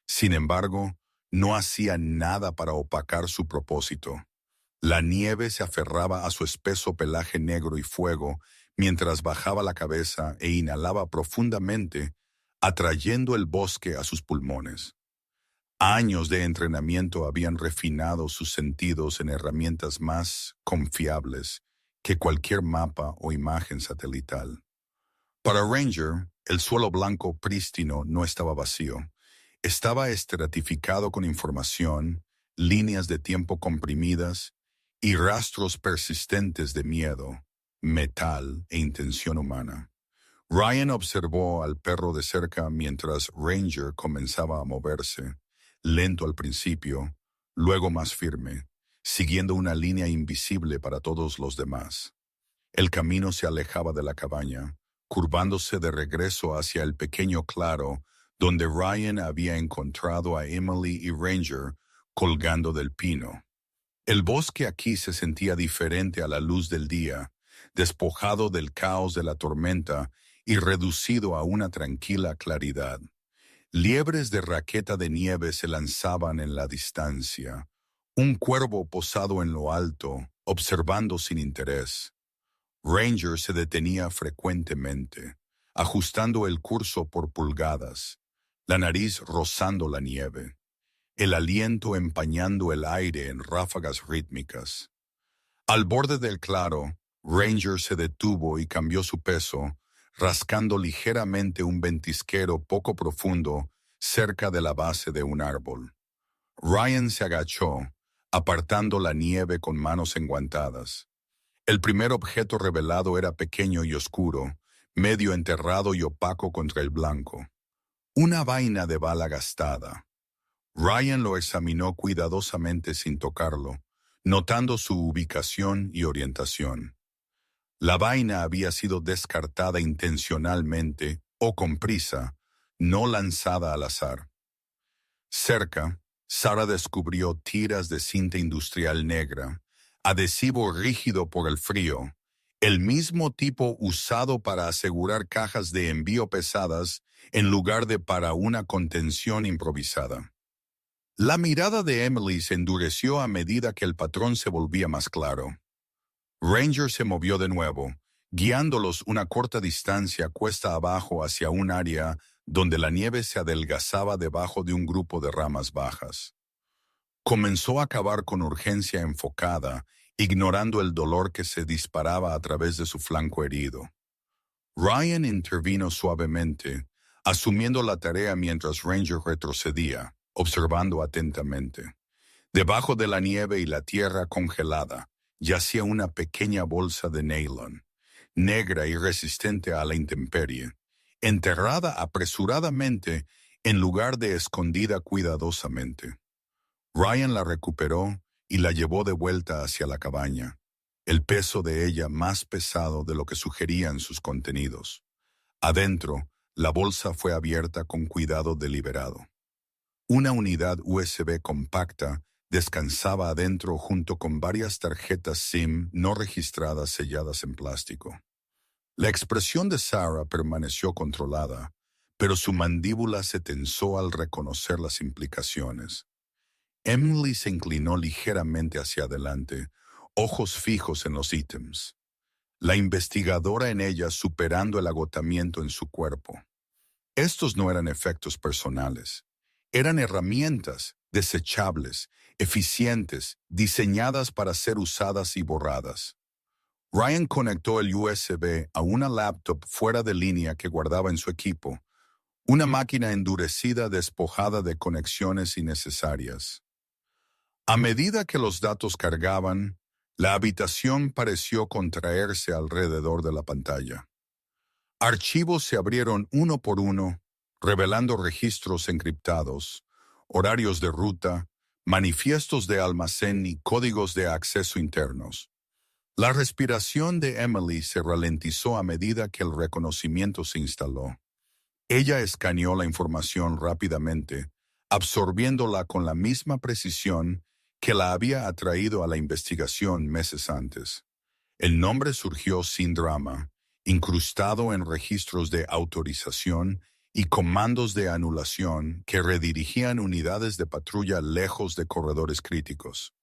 sin embargo, no hacía nada para opacar su propósito. La nieve se aferraba a su espeso pelaje negro y fuego mientras bajaba la cabeza e inhalaba profundamente, atrayendo el bosque a sus pulmones. Años de entrenamiento habían refinado sus sentidos en herramientas más confiables que cualquier mapa o imagen satelital. Para Ranger, el suelo blanco prístino no estaba vacío. Estaba estratificado con información, líneas de tiempo comprimidas y rastros persistentes de miedo, metal e intención humana. Ryan observó al perro de cerca mientras Ranger comenzaba a moverse, lento al principio, luego más firme, siguiendo una línea invisible para todos los demás. El camino se alejaba de la cabaña, curvándose de regreso hacia el pequeño claro donde Ryan había encontrado a Emily y Ranger colgando del pino. El bosque aquí se sentía diferente a la luz del día, despojado del caos de la tormenta y reducido a una tranquila claridad. Liebres de raqueta de nieve se lanzaban en la distancia. Un cuervo posado en lo alto, observando sin interés. Ranger se detenía frecuentemente, ajustando el curso por pulgadas, la nariz rozando la nieve, el aliento empañando el aire en ráfagas rítmicas. Al borde del claro, Ranger se detuvo y cambió su peso, rascando ligeramente un ventisquero poco profundo cerca de la base de un árbol. Ryan se agachó, apartando la nieve con manos enguantadas. El primer objeto revelado era pequeño y oscuro, medio enterrado y opaco contra el blanco. Una vaina de bala gastada. Ryan lo examinó cuidadosamente sin tocarlo, notando su ubicación y orientación. La vaina había sido descartada intencionalmente o con prisa, no lanzada al azar. Cerca, Sara descubrió tiras de cinta industrial negra, adhesivo rígido por el frío, el mismo tipo usado para asegurar cajas de envío pesadas en lugar de para una contención improvisada. La mirada de Emily se endureció a medida que el patrón se volvía más claro. Ranger se movió de nuevo, guiándolos una corta distancia cuesta abajo hacia un área donde la nieve se adelgazaba debajo de un grupo de ramas bajas. Comenzó a cavar con urgencia enfocada, ignorando el dolor que se disparaba a través de su flanco herido. Ryan intervino suavemente, asumiendo la tarea mientras Ranger retrocedía, observando atentamente. Debajo de la nieve y la tierra congelada, yacía una pequeña bolsa de nylon, negra y resistente a la intemperie, enterrada apresuradamente en lugar de escondida cuidadosamente. Ryan la recuperó y la llevó de vuelta hacia la cabaña, el peso de ella más pesado de lo que sugerían sus contenidos. Adentro, la bolsa fue abierta con cuidado deliberado. Una unidad USB compacta descansaba adentro junto con varias tarjetas SIM no registradas selladas en plástico. La expresión de Sarah permaneció controlada, pero su mandíbula se tensó al reconocer las implicaciones. Emily se inclinó ligeramente hacia adelante, ojos fijos en los ítems. La investigadora en ella superando el agotamiento en su cuerpo. Estos no eran efectos personales. Eran herramientas desechables, eficientes, diseñadas para ser usadas y borradas. Ryan conectó el USB a una laptop fuera de línea que guardaba en su equipo, una máquina endurecida despojada de conexiones innecesarias. A medida que los datos cargaban, la habitación pareció contraerse alrededor de la pantalla. Archivos se abrieron uno por uno, revelando registros encriptados, horarios de ruta, manifiestos de almacén y códigos de acceso internos. La respiración de Emily se ralentizó a medida que el reconocimiento se instaló. Ella escaneó la información rápidamente, absorbiéndola con la misma precisión que la había atraído a la investigación meses antes. El nombre surgió sin drama, incrustado en registros de autorización y comandos de anulación que redirigían unidades de patrulla lejos de corredores críticos.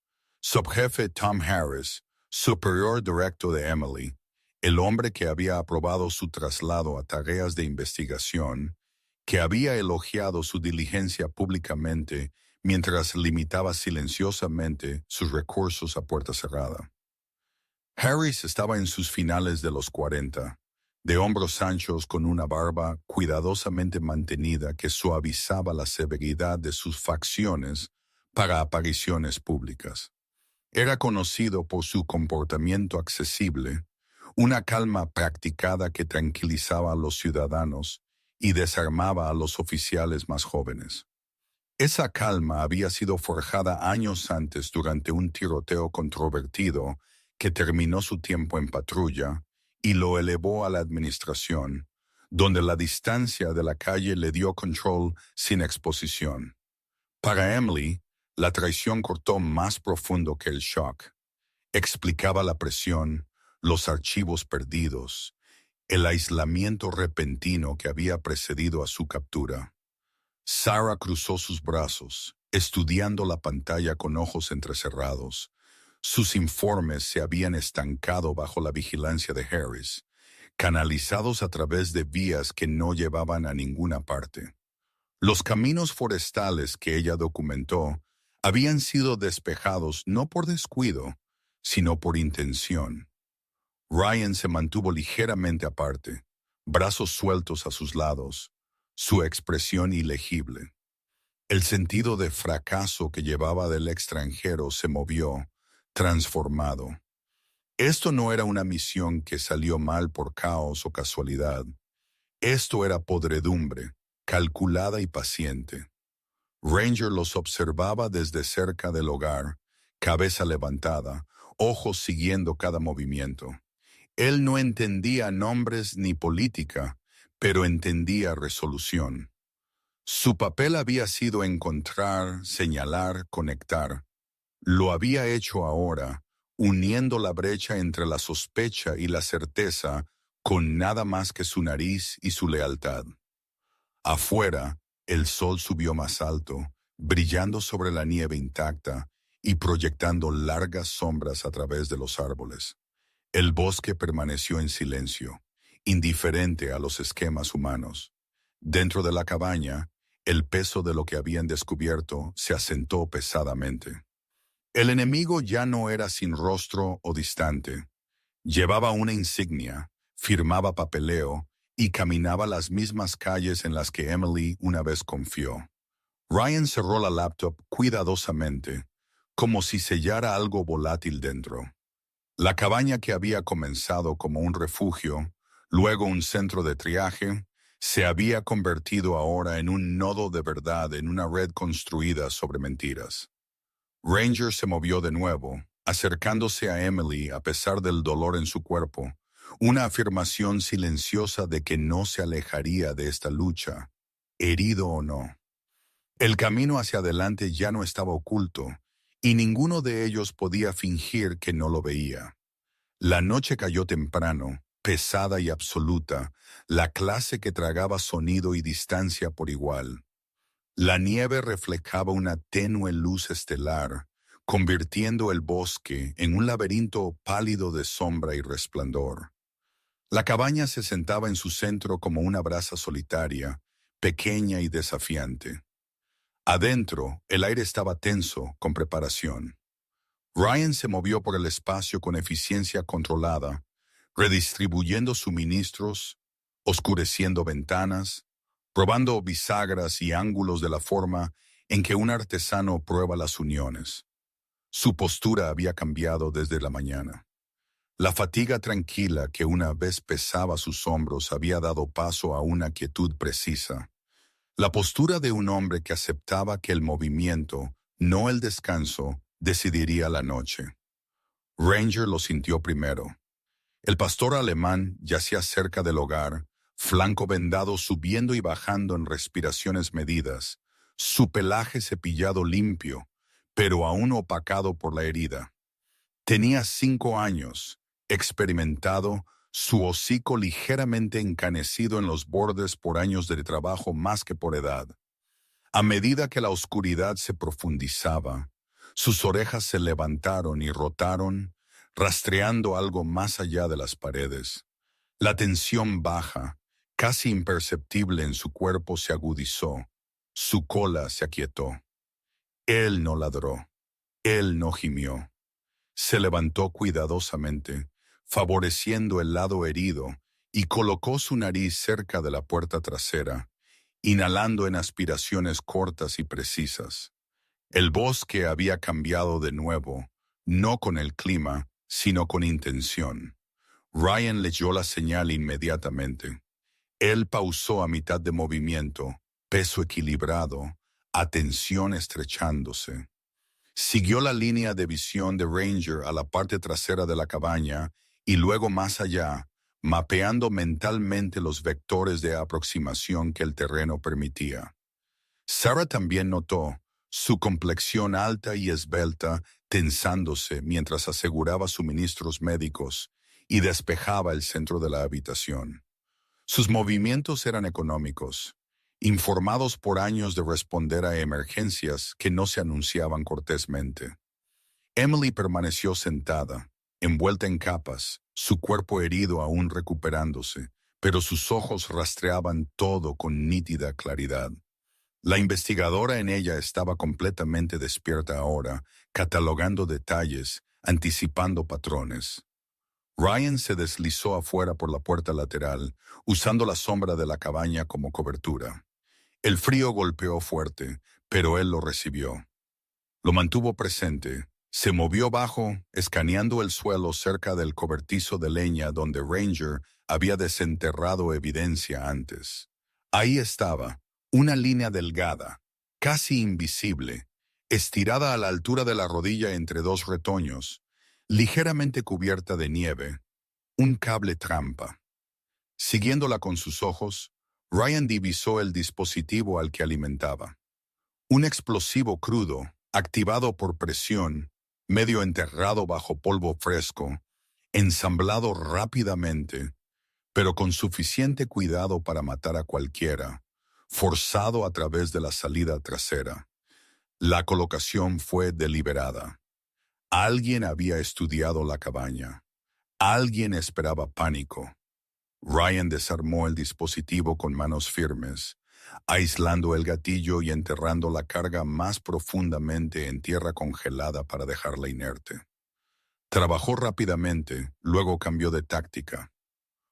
Subjefe Tom Harris, superior directo de Emily, el hombre que había aprobado su traslado a tareas de investigación, que había elogiado su diligencia públicamente mientras limitaba silenciosamente sus recursos a puerta cerrada. Harris estaba en sus finales de los 40, de hombros anchos con una barba cuidadosamente mantenida que suavizaba la severidad de sus facciones para apariciones públicas. Era conocido por su comportamiento accesible, una calma practicada que tranquilizaba a los ciudadanos y desarmaba a los oficiales más jóvenes. Esa calma había sido forjada años antes durante un tiroteo controvertido que terminó su tiempo en patrulla y lo elevó a la administración, donde la distancia de la calle le dio control sin exposición. Para Emily, la traición cortó más profundo que el shock. Explicaba la presión, los archivos perdidos, el aislamiento repentino que había precedido a su captura. Sarah cruzó sus brazos, estudiando la pantalla con ojos entrecerrados. Sus informes se habían estancado bajo la vigilancia de Harris, canalizados a través de vías que no llevaban a ninguna parte. Los caminos forestales que ella documentó habían sido despejados no por descuido, sino por intención. Ryan se mantuvo ligeramente aparte, brazos sueltos a sus lados, su expresión ilegible. El sentido de fracaso que llevaba del extranjero se movió, transformado. Esto no era una misión que salió mal por caos o casualidad. Esto era podredumbre, calculada y paciente. Ranger los observaba desde cerca del hogar, cabeza levantada, ojos siguiendo cada movimiento. Él no entendía nombres ni política, pero entendía resolución. Su papel había sido encontrar, señalar, conectar. Lo había hecho ahora, uniendo la brecha entre la sospecha y la certeza con nada más que su nariz y su lealtad. Afuera, el sol subió más alto, brillando sobre la nieve intacta y proyectando largas sombras a través de los árboles. El bosque permaneció en silencio, indiferente a los esquemas humanos. Dentro de la cabaña, el peso de lo que habían descubierto se asentó pesadamente. El enemigo ya no era sin rostro o distante. Llevaba una insignia, firmaba papeleo y caminaba las mismas calles en las que Emily una vez confió. Ryan cerró la laptop cuidadosamente, como si sellara algo volátil dentro. La cabaña que había comenzado como un refugio, luego un centro de triaje, se había convertido ahora en un nodo de verdad en una red construida sobre mentiras. Ranger se movió de nuevo, acercándose a Emily a pesar del dolor en su cuerpo, una afirmación silenciosa de que no se alejaría de esta lucha, herido o no. El camino hacia adelante ya no estaba oculto, y ninguno de ellos podía fingir que no lo veía. La noche cayó temprano, pesada y absoluta, la clase que tragaba sonido y distancia por igual. La nieve reflejaba una tenue luz estelar, convirtiendo el bosque en un laberinto pálido de sombra y resplandor. La cabaña se sentaba en su centro como una brasa solitaria, pequeña y desafiante. Adentro, el aire estaba tenso, con preparación. Ryan se movió por el espacio con eficiencia controlada, redistribuyendo suministros, oscureciendo ventanas, probando bisagras y ángulos de la forma en que un artesano prueba las uniones. Su postura había cambiado desde la mañana. La fatiga tranquila que una vez pesaba sus hombros había dado paso a una quietud precisa. La postura de un hombre que aceptaba que el movimiento, no el descanso, decidiría la noche. Ranger lo sintió primero. El pastor alemán yacía cerca del hogar, flanco vendado subiendo y bajando en respiraciones medidas, su pelaje cepillado limpio, pero aún opacado por la herida. Tenía 5 años, experimentado, su hocico ligeramente encanecido en los bordes por años de trabajo más que por edad. A medida que la oscuridad se profundizaba, sus orejas se levantaron y rotaron, rastreando algo más allá de las paredes. La tensión baja, casi imperceptible en su cuerpo, se agudizó. Su cola se aquietó. Él no ladró. Él no gimió. Se levantó cuidadosamente, favoreciendo el lado herido, y colocó su nariz cerca de la puerta trasera, inhalando en aspiraciones cortas y precisas. El bosque había cambiado de nuevo, no con el clima, sino con intención. Ryan leyó la señal inmediatamente. Él pausó a mitad de movimiento, peso equilibrado, atención estrechándose. Siguió la línea de visión de Ranger a la parte trasera de la cabaña y luego más allá, mapeando mentalmente los vectores de aproximación que el terreno permitía. Sarah también notó su complexión alta y esbelta tensándose mientras aseguraba suministros médicos y despejaba el centro de la habitación. Sus movimientos eran económicos, informados por años de responder a emergencias que no se anunciaban cortésmente. Emily permaneció sentada, envuelta en capas, su cuerpo herido aún recuperándose, pero sus ojos rastreaban todo con nítida claridad. La investigadora en ella estaba completamente despierta ahora, catalogando detalles, anticipando patrones. Ryan se deslizó afuera por la puerta lateral, usando la sombra de la cabaña como cobertura. El frío golpeó fuerte, pero él lo recibió. Lo mantuvo presente, se movió bajo, escaneando el suelo cerca del cobertizo de leña donde Ranger había desenterrado evidencia antes. Ahí estaba, una línea delgada, casi invisible, estirada a la altura de la rodilla entre dos retoños, ligeramente cubierta de nieve, un cable trampa. Siguiéndola con sus ojos, Ryan divisó el dispositivo al que alimentaba. Un explosivo crudo, activado por presión, medio enterrado bajo polvo fresco, ensamblado rápidamente, pero con suficiente cuidado para matar a cualquiera, forzado a través de la salida trasera. La colocación fue deliberada. Alguien había estudiado la cabaña. Alguien esperaba pánico. Ryan desarmó el dispositivo con manos firmes, aislando el gatillo y enterrando la carga más profundamente en tierra congelada para dejarla inerte. Trabajó rápidamente, luego cambió de táctica.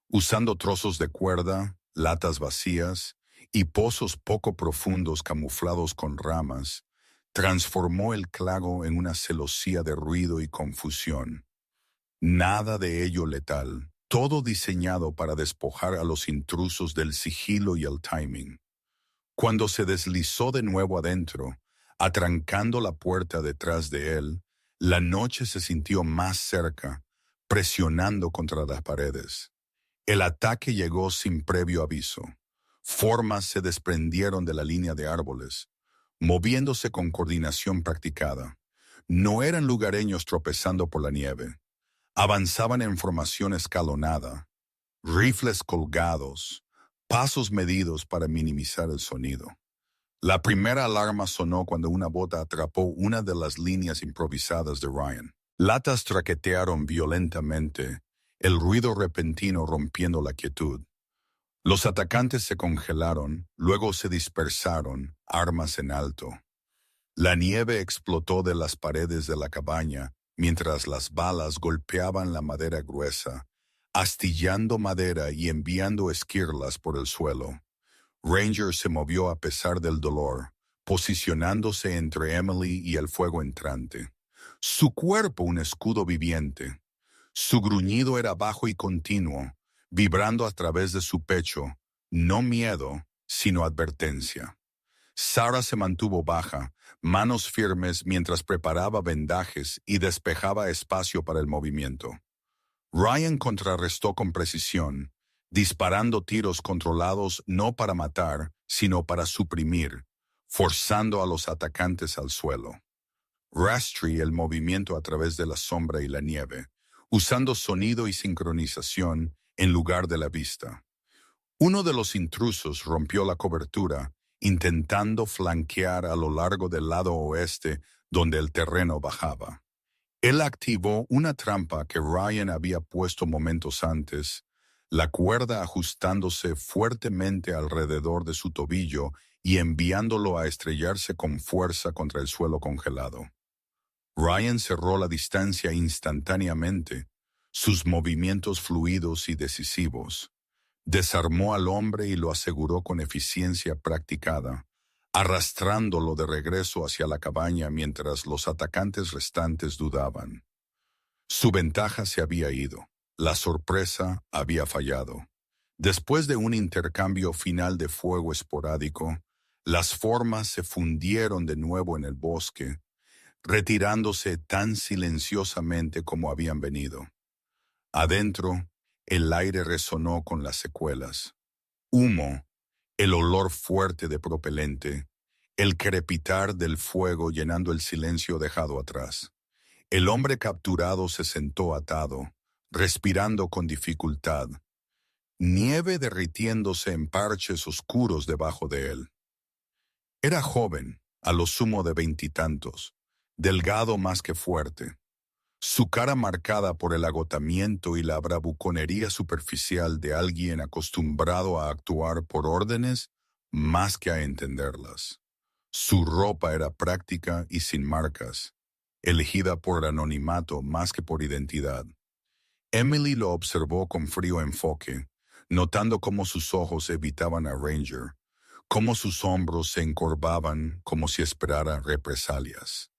Usando trozos de cuerda, latas vacías y pozos poco profundos camuflados con ramas, transformó el clago en una celosía de ruido y confusión. Nada de ello letal, todo diseñado para despojar a los intrusos del sigilo y el timing. Cuando se deslizó de nuevo adentro, atrancando la puerta detrás de él, la noche se sintió más cerca, presionando contra las paredes. El ataque llegó sin previo aviso. Formas se desprendieron de la línea de árboles, moviéndose con coordinación practicada. No eran lugareños tropezando por la nieve. Avanzaban en formación escalonada, rifles colgados, pasos medidos para minimizar el sonido. La primera alarma sonó cuando una bota atrapó una de las líneas improvisadas de Ryan. Latas traquetearon violentamente, el ruido repentino rompiendo la quietud. Los atacantes se congelaron, luego se dispersaron, armas en alto. La nieve explotó de las paredes de la cabaña, mientras las balas golpeaban la madera gruesa, astillando madera y enviando esquirlas por el suelo. Ranger se movió a pesar del dolor, posicionándose entre Emily y el fuego entrante. Su cuerpo un escudo viviente. Su gruñido era bajo y continuo, vibrando a través de su pecho, no miedo, sino advertencia. Sarah se mantuvo baja, manos firmes mientras preparaba vendajes y despejaba espacio para el movimiento. Ryan contrarrestó con precisión, disparando tiros controlados no para matar, sino para suprimir, forzando a los atacantes al suelo. Rastri el movimiento a través de la sombra y la nieve, usando sonido y sincronización en lugar de la vista. Uno de los intrusos rompió la cobertura, intentando flanquear a lo largo del lado oeste donde el terreno bajaba. Él activó una trampa que Ryan había puesto momentos antes, la cuerda ajustándose fuertemente alrededor de su tobillo y enviándolo a estrellarse con fuerza contra el suelo congelado. Ryan cerró la distancia instantáneamente, sus movimientos fluidos y decisivos. Desarmó al hombre y lo aseguró con eficiencia practicada, arrastrándolo de regreso hacia la cabaña mientras los atacantes restantes dudaban. Su ventaja se había ido. La sorpresa había fallado. Después de un intercambio final de fuego esporádico, las formas se fundieron de nuevo en el bosque, retirándose tan silenciosamente como habían venido. Adentro, el aire resonó con las secuelas. Humo, el olor fuerte de propelente, el crepitar del fuego llenando el silencio dejado atrás. El hombre capturado se sentó atado, respirando con dificultad, nieve derritiéndose en parches oscuros debajo de él. Era joven, a lo sumo de veintitantos, delgado más que fuerte, su cara marcada por el agotamiento y la bravuconería superficial de alguien acostumbrado a actuar por órdenes más que a entenderlas. Su ropa era práctica y sin marcas, elegida por anonimato más que por identidad. Emily lo observó con frío enfoque, notando cómo sus ojos evitaban a Ranger, cómo sus hombros se encorvaban como si esperara represalias.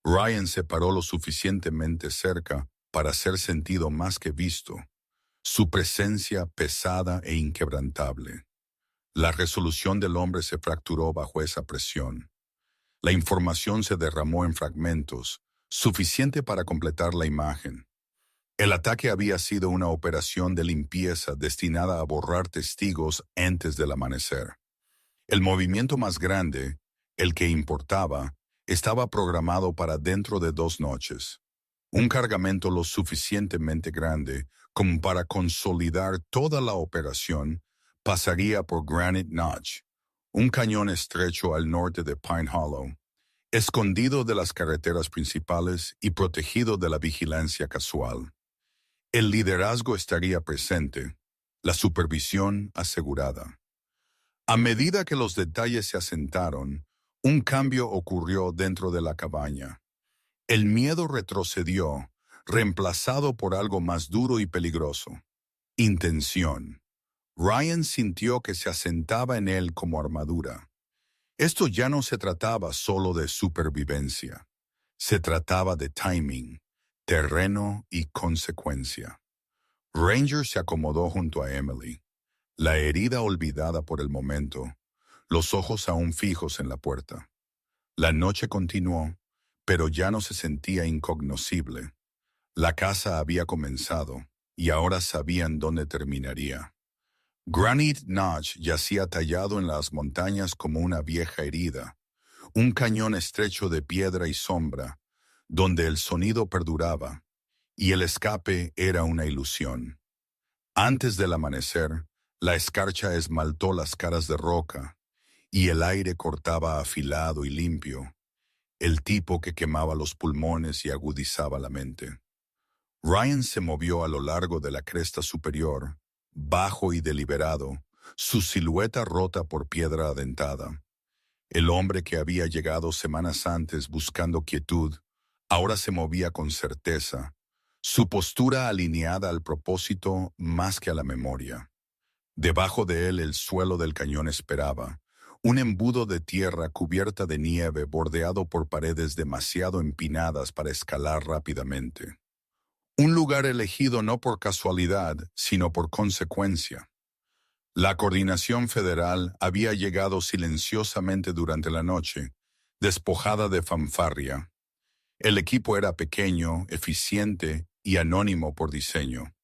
Ryan se paró lo suficientemente cerca para ser sentido más que visto, su presencia pesada e inquebrantable. La resolución del hombre se fracturó bajo esa presión. La información se derramó en fragmentos, suficiente para completar la imagen. El ataque había sido una operación de limpieza destinada a borrar testigos antes del amanecer. El movimiento más grande, el que importaba, estaba programado para dentro de 2 noches. Un cargamento lo suficientemente grande como para consolidar toda la operación pasaría por Granite Notch, un cañón estrecho al norte de Pine Hollow, escondido de las carreteras principales y protegido de la vigilancia casual. El liderazgo estaría presente, la supervisión asegurada. A medida que los detalles se asentaron, un cambio ocurrió dentro de la cabaña. El miedo retrocedió, reemplazado por algo más duro y peligroso: intención. Ryan sintió que se asentaba en él como armadura. Esto ya no se trataba solo de supervivencia. Se trataba de timing, terreno y consecuencia. Ranger se acomodó junto a Emily, la herida olvidada por el momento, los ojos aún fijos en la puerta. La noche continuó, pero ya no se sentía incognoscible. La caza había comenzado, y ahora sabían dónde terminaría. Granite Notch yacía tallado en las montañas como una vieja herida, un cañón estrecho de piedra y sombra, donde el sonido perduraba, y el escape era una ilusión. Antes del amanecer, la escarcha esmaltó las caras de roca, y el aire cortaba afilado y limpio, el tipo que quemaba los pulmones y agudizaba la mente. Ryan se movió a lo largo de la cresta superior, bajo y deliberado, su silueta rota por piedra adentada. El hombre que había llegado semanas antes buscando quietud, ahora se movía con certeza, su postura alineada al propósito más que a la memoria. Debajo de él el suelo del cañón esperaba, un embudo de tierra cubierta de nieve bordeado por paredes demasiado empinadas para escalar rápidamente. Un lugar elegido no por casualidad, sino por consecuencia. La coordinación federal había llegado silenciosamente durante la noche, despojada de fanfarria. El equipo era pequeño, eficiente y anónimo por diseño.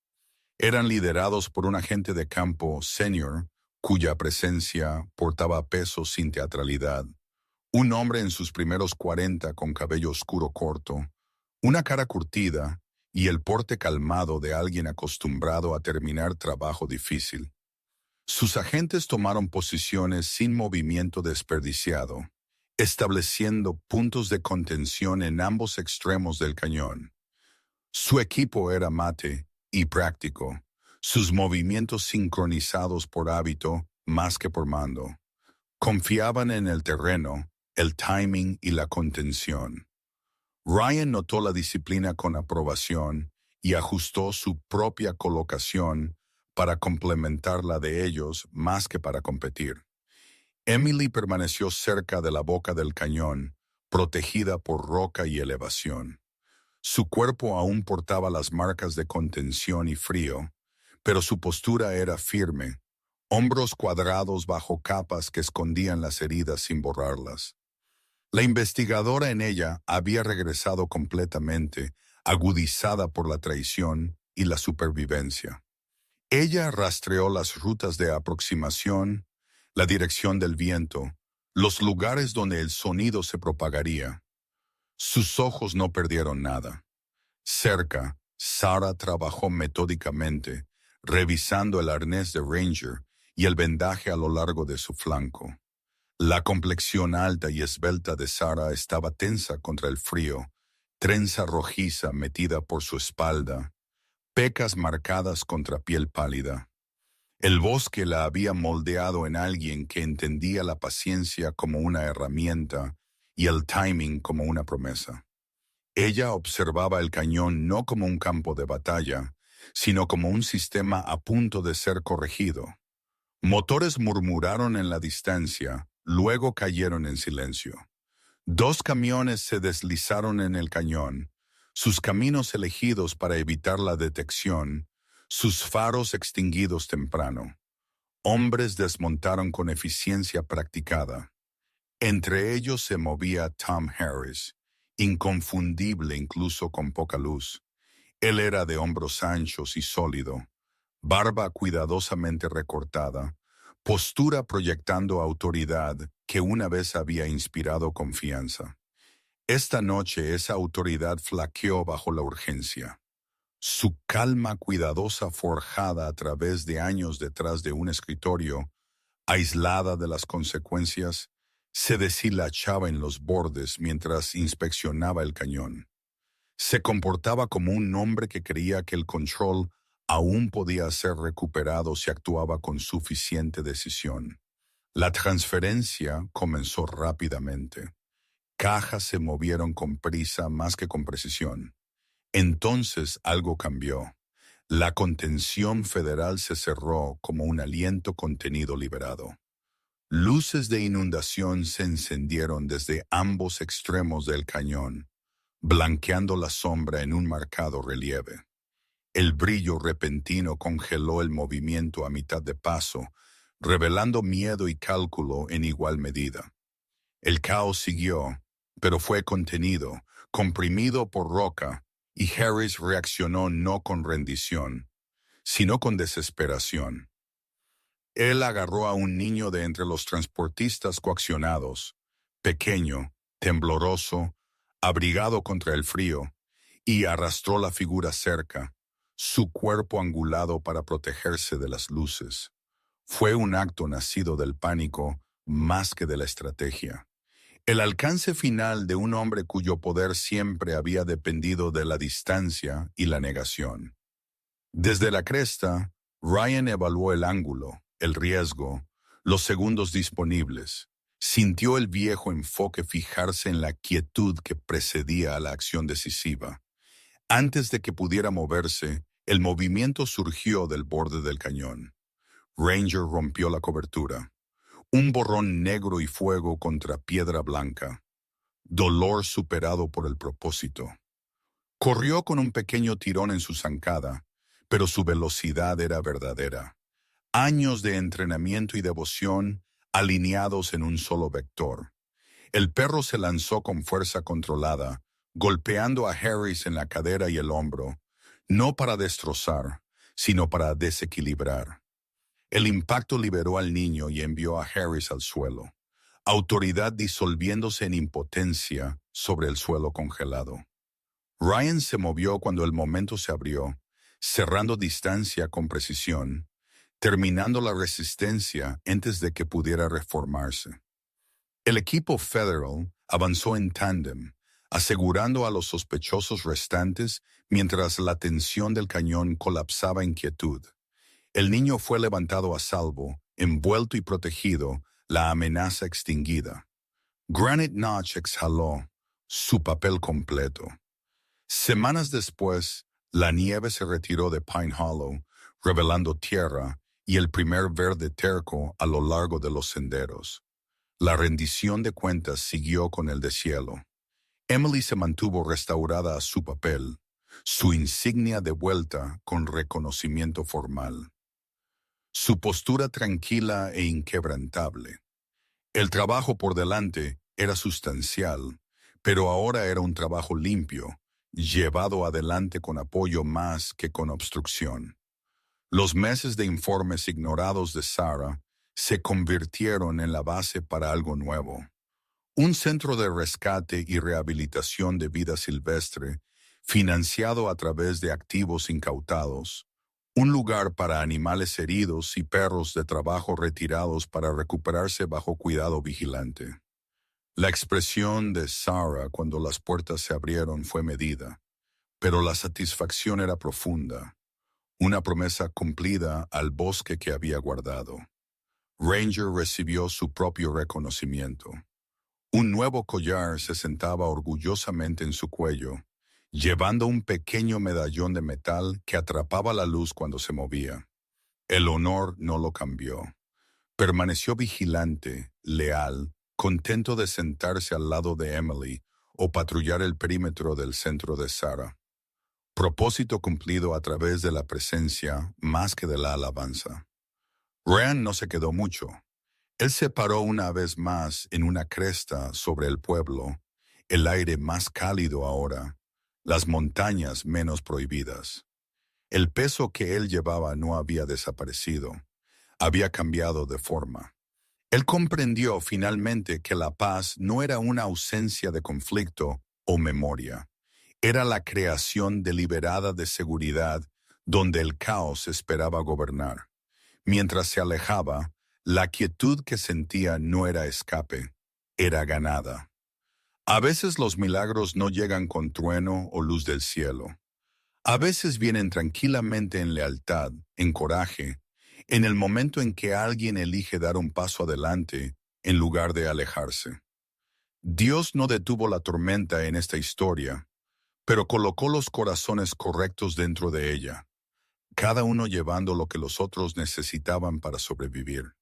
Eran liderados por un agente de campo senior, cuya presencia portaba peso sin teatralidad. Un hombre en sus primeros 40 con cabello oscuro corto, una cara curtida y el porte calmado de alguien acostumbrado a terminar trabajo difícil. Sus agentes tomaron posiciones sin movimiento desperdiciado, estableciendo puntos de contención en ambos extremos del cañón. Su equipo era mate y práctico, sus movimientos sincronizados por hábito más que por mando. Confiaban en el terreno, el timing y la contención. Ryan notó la disciplina con aprobación y ajustó su propia colocación para complementar la de ellos más que para competir. Emily permaneció cerca de la boca del cañón, protegida por roca y elevación. Su cuerpo aún portaba las marcas de contención y frío, pero su postura era firme, hombros cuadrados bajo capas que escondían las heridas sin borrarlas. La investigadora en ella había regresado completamente, agudizada por la traición y la supervivencia. Ella rastreó las rutas de aproximación, la dirección del viento, los lugares donde el sonido se propagaría. Sus ojos no perdieron nada. Cerca, Sarah trabajó metódicamente, revisando el arnés de Ranger y el vendaje a lo largo de su flanco. La complexión alta y esbelta de Sarah estaba tensa contra el frío, trenza rojiza metida por su espalda, pecas marcadas contra piel pálida. El bosque la había moldeado en alguien que entendía la paciencia como una herramienta y el timing como una promesa. Ella observaba el cañón no como un campo de batalla, sino como un sistema a punto de ser corregido. Motores murmuraron en la distancia, luego cayeron en silencio. 2 camiones se deslizaron en el cañón, sus caminos elegidos para evitar la detección, sus faros extinguidos temprano. Hombres desmontaron con eficiencia practicada. Entre ellos se movía Tom Harris, inconfundible incluso con poca luz. Él era de hombros anchos y sólido, barba cuidadosamente recortada, postura proyectando autoridad que una vez había inspirado confianza. Esta noche esa autoridad flaqueó bajo la urgencia. Su calma cuidadosa forjada a través de años detrás de un escritorio, aislada de las consecuencias, se deshilachaba en los bordes mientras inspeccionaba el cañón. Se comportaba como un hombre que creía que el control aún podía ser recuperado si actuaba con suficiente decisión. La transferencia comenzó rápidamente. Cajas se movieron con prisa más que con precisión. Entonces algo cambió. La contención federal se cerró como un aliento contenido liberado. Luces de inundación se encendieron desde ambos extremos del cañón, blanqueando la sombra en un marcado relieve. El brillo repentino congeló el movimiento a mitad de paso, revelando miedo y cálculo en igual medida. El caos siguió, pero fue contenido, comprimido por roca, y Harris reaccionó no con rendición, sino con desesperación. Él agarró a un niño de entre los transportistas coaccionados, pequeño, tembloroso, abrigado contra el frío, y arrastró la figura cerca, su cuerpo angulado para protegerse de las luces. Fue un acto nacido del pánico más que de la estrategia. El alcance final de un hombre cuyo poder siempre había dependido de la distancia y la negación. Desde la cresta, Ryan evaluó el ángulo, el riesgo, los segundos disponibles. Sintió el viejo enfoque fijarse en la quietud que precedía a la acción decisiva. Antes de que pudiera moverse, el movimiento surgió del borde del cañón. Ranger rompió la cobertura. Un borrón negro y fuego contra piedra blanca. Dolor superado por el propósito. Corrió con un pequeño tirón en su zancada, pero su velocidad era verdadera. Años de entrenamiento y devoción alineados en un solo vector. El perro se lanzó con fuerza controlada, golpeando a Harris en la cadera y el hombro, no para destrozar, sino para desequilibrar. El impacto liberó al niño y envió a Harris al suelo, autoridad disolviéndose en impotencia sobre el suelo congelado. Ryan se movió cuando el momento se abrió, cerrando distancia con precisión, terminando la resistencia antes de que pudiera reformarse. El equipo Federal avanzó en tándem, asegurando a los sospechosos restantes mientras la tensión del cañón colapsaba en quietud. El niño fue levantado a salvo, envuelto y protegido, la amenaza extinguida. Granite Notch exhaló, su papel completo. Semanas después, la nieve se retiró de Pine Hollow, revelando tierra y el primer verde terco a lo largo de los senderos. La rendición de cuentas siguió con el deshielo. Emily se mantuvo restaurada a su papel, su insignia de vuelta con reconocimiento formal, su postura tranquila e inquebrantable. El trabajo por delante era sustancial, pero ahora era un trabajo limpio, llevado adelante con apoyo más que con obstrucción. Los meses de informes ignorados de Sarah se convirtieron en la base para algo nuevo. Un centro de rescate y rehabilitación de vida silvestre, financiado a través de activos incautados. Un lugar para animales heridos y perros de trabajo retirados para recuperarse bajo cuidado vigilante. La expresión de Sarah cuando las puertas se abrieron fue medida, pero la satisfacción era profunda. Una promesa cumplida al bosque que había guardado. Ranger recibió su propio reconocimiento. Un nuevo collar se sentaba orgullosamente en su cuello, llevando un pequeño medallón de metal que atrapaba la luz cuando se movía. El honor no lo cambió. Permaneció vigilante, leal, contento de sentarse al lado de Emily o patrullar el perímetro del centro de Sarah. Propósito cumplido a través de la presencia más que de la alabanza. Rand no se quedó mucho. Él se paró una vez más en una cresta sobre el pueblo, el aire más cálido ahora, las montañas menos prohibidas. El peso que él llevaba no había desaparecido, había cambiado de forma. Él comprendió finalmente que la paz no era una ausencia de conflicto o memoria, era la creación deliberada de seguridad donde el caos esperaba gobernar. Mientras se alejaba, la quietud que sentía no era escape, era ganada. A veces los milagros no llegan con trueno o luz del cielo. A veces vienen tranquilamente en lealtad, en coraje, en el momento en que alguien elige dar un paso adelante en lugar de alejarse. Dios no detuvo la tormenta en esta historia, pero colocó los corazones correctos dentro de ella, cada uno llevando lo que los otros necesitaban para sobrevivir.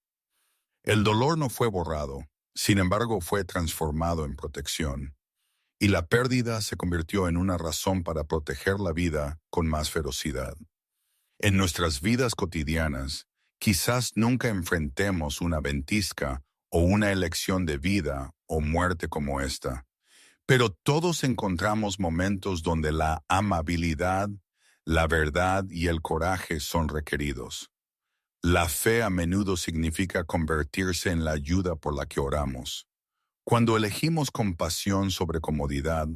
El dolor no fue borrado, sin embargo fue transformado en protección, y la pérdida se convirtió en una razón para proteger la vida con más ferocidad. En nuestras vidas cotidianas, quizás nunca enfrentemos una ventisca o una elección de vida o muerte como esta, pero todos encontramos momentos donde la amabilidad, la verdad y el coraje son requeridos. La fe a menudo significa convertirse en la ayuda por la que oramos. Cuando elegimos compasión sobre comodidad,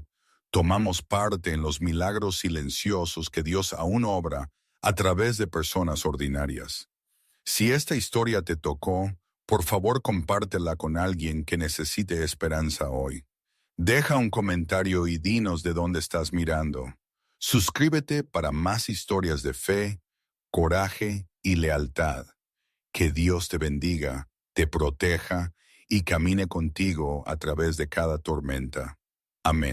tomamos parte en los milagros silenciosos que Dios aún obra a través de personas ordinarias. Si esta historia te tocó, por favor compártela con alguien que necesite esperanza hoy. Deja un comentario y dinos de dónde estás mirando. Suscríbete para más historias de fe, coraje y lealtad. Que Dios te bendiga, te proteja y camine contigo a través de cada tormenta. Amén.